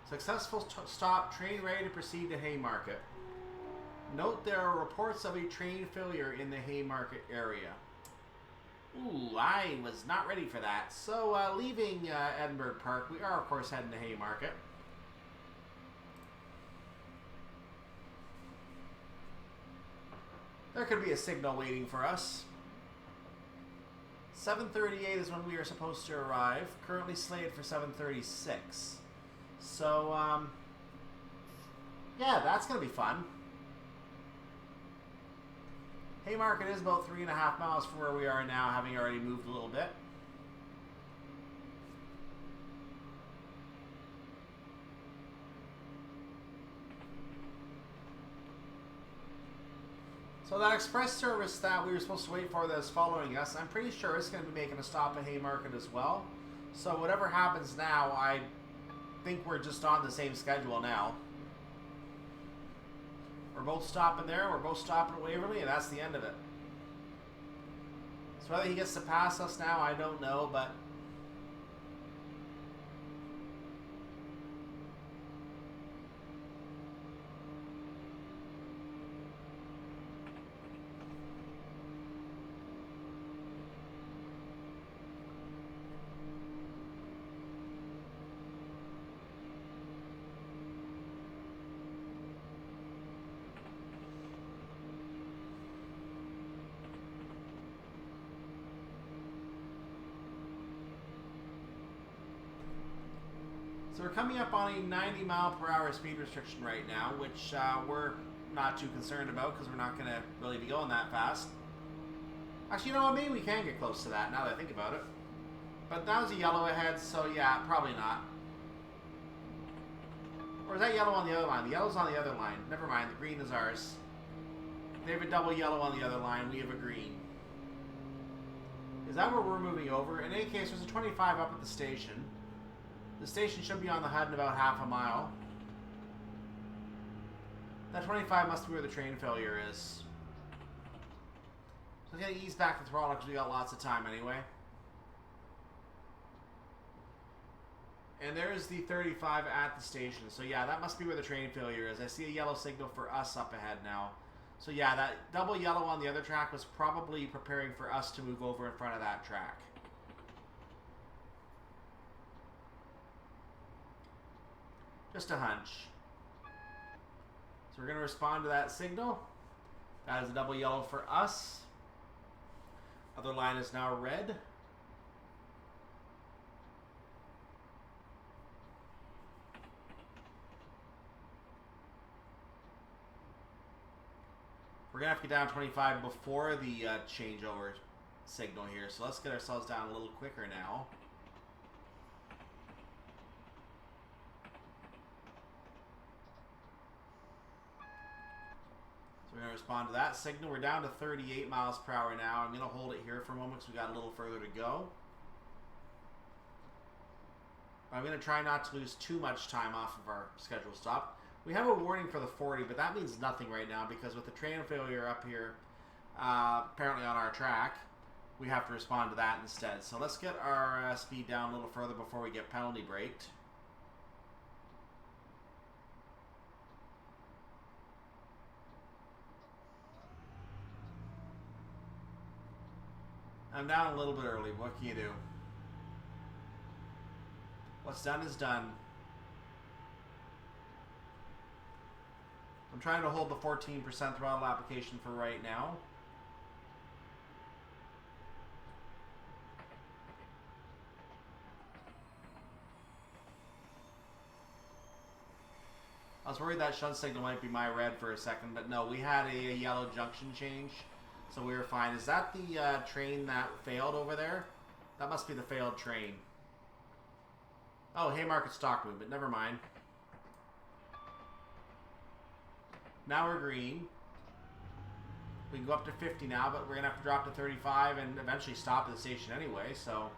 Successful stop, train ready to proceed to Haymarket. Note there are reports of a train failure in the Haymarket area. Ooh, I was not ready for that. So, leaving Edinburgh Park, we are of course heading to Haymarket. There could be a signal waiting for us. 7:38 is when we are supposed to arrive. Currently slated for 7:36. So, yeah, that's going to be fun. Haymarket is about 3.5 miles from where we are now, having already moved a little bit. So that express service that we were supposed to wait for that is following us, I'm pretty sure it's going to be making a stop at Haymarket as well. So whatever happens now, I think we're just on the same schedule now. We're both stopping there, we're both stopping at Waverley, and that's the end of it. So whether he gets to pass us now, I don't know, but so we're coming up on a 90-mile-per-hour speed restriction right now, which we're not too concerned about because we're not going to really be going that fast. Actually, you know what? Maybe we can get close to that now that I think about it. But that was a yellow ahead, so yeah, probably not. Or is that yellow on the other line? The yellow's on the other line. Never mind, the green is ours. They have a double yellow on the other line. We have a green. Is that where we're moving over? In any case, there's a 25 up at the station. The station should be on the HUD in about half a mile. That 25 must be where the train failure is. So I'm going to ease back the throttle because we got lots of time anyway. And there's the 35 at the station. So yeah, that must be where the train failure is. I see a yellow signal for us up ahead now. So yeah, that double yellow on the other track was probably preparing for us to move over in front of that track. Just a hunch. So we're going to respond to that signal. That is a double yellow for us. Other line is now red. We're going to have to get down 25 before the changeover signal here. So let's get ourselves down a little quicker now. We're going to respond to that signal. We're down to 38 miles per hour now. I'm going to hold it here for a moment because we got a little further to go. I'm going to try not to lose too much time off of our scheduled stop. We have a warning for the 40, but that means nothing right now because with the train failure up here, apparently on our track, we have to respond to that instead. So let's get our speed down a little further before we get penalty braked. I'm down a little bit early. What can you do? What's done is done. I'm trying to hold the 14% throttle application for right now. I was worried that shunt signal might be my red for a second, but no, we had a yellow junction change, so we were fine. Is that the train that failed over there? That must be the failed train. Oh, Haymarket stock movement. Never mind. Now we're green. We can go up to 50 now, but we're going to have to drop to 35 and eventually stop at the station anyway, so...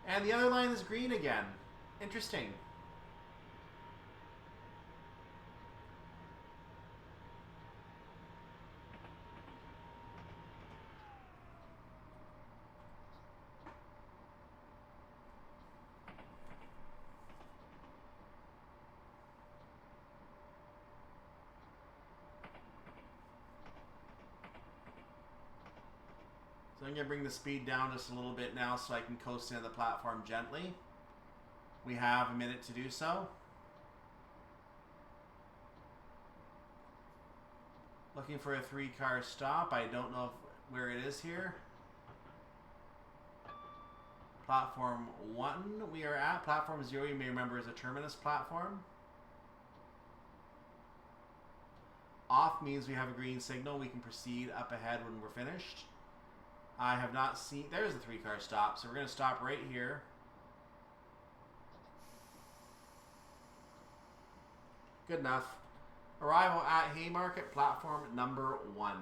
And the other line is green again. Interesting. So I'm going to bring the speed down just a little bit now so I can coast into the platform gently. We have a minute to do so. Looking for a 3-car stop. I don't know where it is here. Platform 1 we are at. Platform 0 you may remember is a terminus platform. Off means we have a green signal. We can proceed up ahead when we're finished. I have not seen... There's the 3-car stop. So we're going to stop right here. Good enough. Arrival at Haymarket, platform number 1.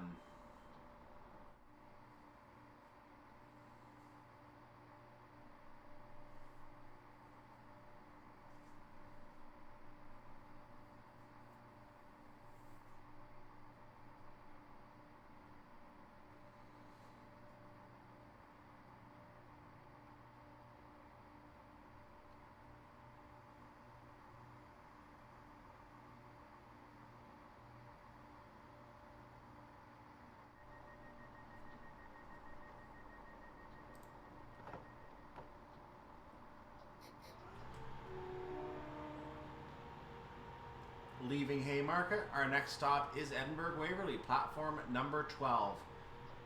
Leaving Haymarket, our next stop is Edinburgh-Waverley, platform number 12.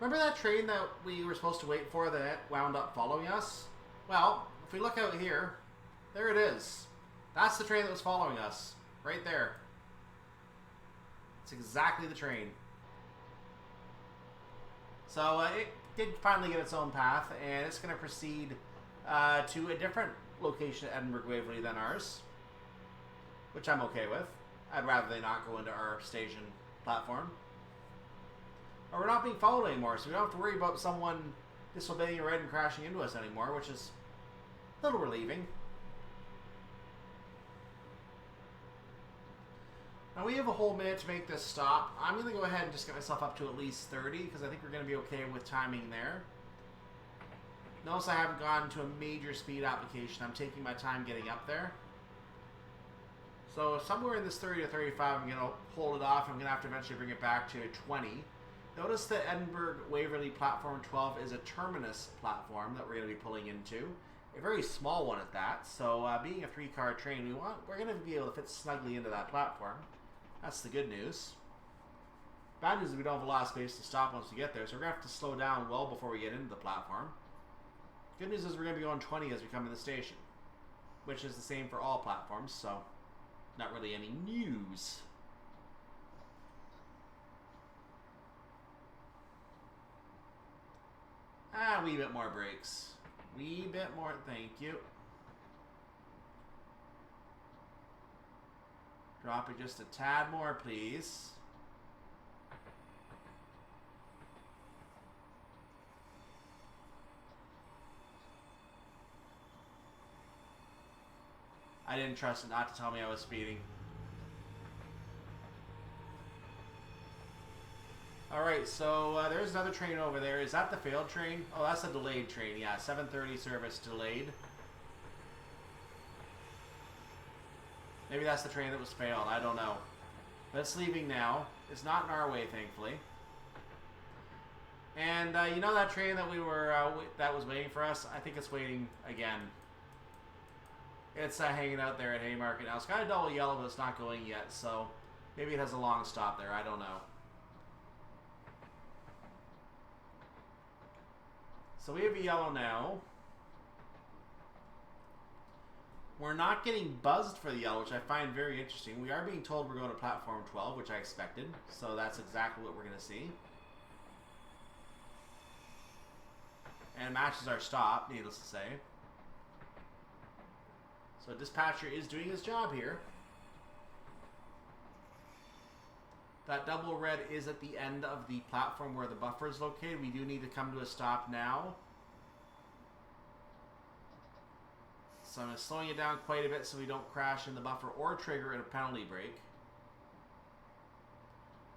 Remember that train that we were supposed to wait for that wound up following us? Well, if we look out here, there it is. That's the train that was following us, right there. It's exactly the train. So it did finally get its own path, and it's going to proceed to a different location at Edinburgh-Waverley than ours, which I'm okay with. I'd rather they not go into our station platform. Or we're not being followed anymore, so we don't have to worry about someone disobeying a red and crashing into us anymore, which is a little relieving. Now we have a whole minute to make this stop. I'm going to go ahead and just get myself up to at least 30, because I think we're going to be okay with timing there. Notice I haven't gone to a major speed application. I'm taking my time getting up there. So somewhere in this 30 to 35, I'm going to hold it off. I'm going to have to eventually bring it back to 20. Notice that Edinburgh-Waverley platform 12 is a terminus platform that we're going to be pulling into. A very small one at that. So being a 3-car train, we're going to be able to fit snugly into that platform. That's the good news. Bad news is we don't have a lot of space to stop once we get there, so we're going to have to slow down well before we get into the platform. Good news is we're going to be going 20 as we come to the station, which is the same for all platforms, so not really any news. A wee bit more brakes. Wee bit more, thank you. Drop it just a tad more, please. I didn't trust it not to tell me I was speeding. Alright, so there's another train over there. Is that the failed train? Oh, that's a delayed train. Yeah, 7:30 service delayed. Maybe that's the train that was failed. I don't know. But it's leaving now. It's not in our way, thankfully. And you know that train that we were that was waiting for us? I think it's waiting again. It's hanging out there at Haymarket now. It's got a double yellow, but it's not going yet. So Maybe it has a long stop there. I don't know. So we have a yellow now. We're not getting buzzed for the yellow, which I find very interesting. We are being told we're going to platform 12, which I expected. So that's exactly what we're going to see. And it matches our stop, needless to say. So dispatcher is doing his job here. That double red is at the end of the platform where the buffer is located. We do need to come to a stop now. So I'm slowing it down quite a bit so we don't crash in the buffer or trigger a penalty brake.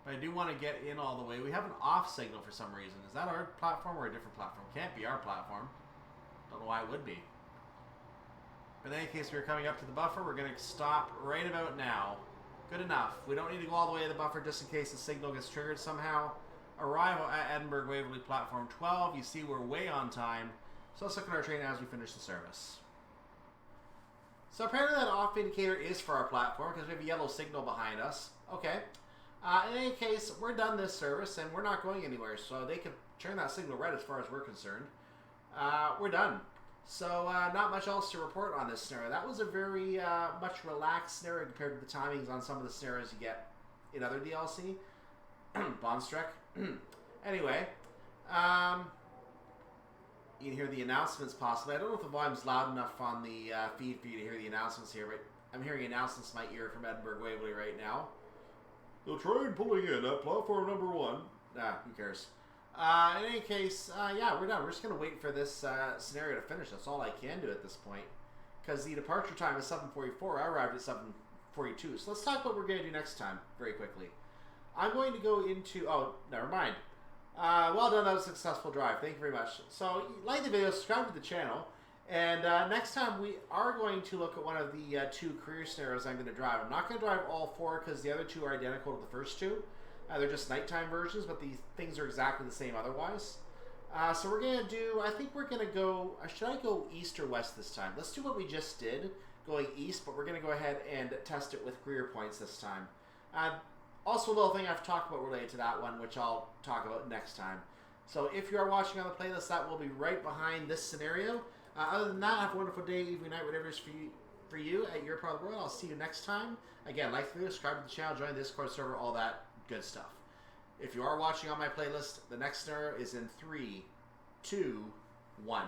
But I do want to get in all the way. We have an off signal for some reason. Is that our platform or a different platform? Can't be our platform. Don't know why it would be. But in any case, we're coming up to the buffer. We're going to stop right about now. Good enough. We don't need to go all the way to the buffer just in case the signal gets triggered somehow. Arrival at Edinburgh-Waverley platform 12. You see we're way on time. So let's look at our train as we finish the service. So apparently that off indicator is for our platform because we have a yellow signal behind us. Okay. In any case, we're done this service and we're not going anywhere. So they can turn that signal red as far as we're concerned. We're done. So not much else to report on this scenario. That was a very much relaxed scenario compared to the timings on some of the scenarios you get in other DLC. Bondstrek. Anyway. You can hear the announcements possibly. I don't know if the volume's loud enough on the feed for you to hear the announcements here, but I'm hearing announcements in my ear from Edinburgh-Waverley right now. The train pulling in at platform number 1. Who cares? In any case, yeah, we're done. We're just going to wait for this scenario to finish. That's all I can do at this point. Because the departure time is 7:44. I arrived at 7:42. So let's talk what we're going to do next time very quickly. I'm going to go into... Oh, never mind. Well done, that was a successful drive. Thank you very much. So, like the video, subscribe to the channel, and next time we are going to look at one of the 2 career scenarios I'm going to drive. I'm not going to drive all 4 because the other 2 are identical to the first 2. They're just nighttime versions, but the things are exactly the same otherwise. So we're going to do, I think we're going to go, should I go east or west this time? Let's do what we just did, going east, but we're going to go ahead and test it with career points this time. Also, a little thing I've talked about related to that one, which I'll talk about next time. So if you are watching on the playlist, that will be right behind this scenario. Other than that, have a wonderful day, evening, night, whatever it is for you at your part of the world. I'll see you next time. Again, like the video, subscribe to the channel, join the Discord server, all that good stuff. If you are watching on my playlist, the next scenario is in 3, 2, 1.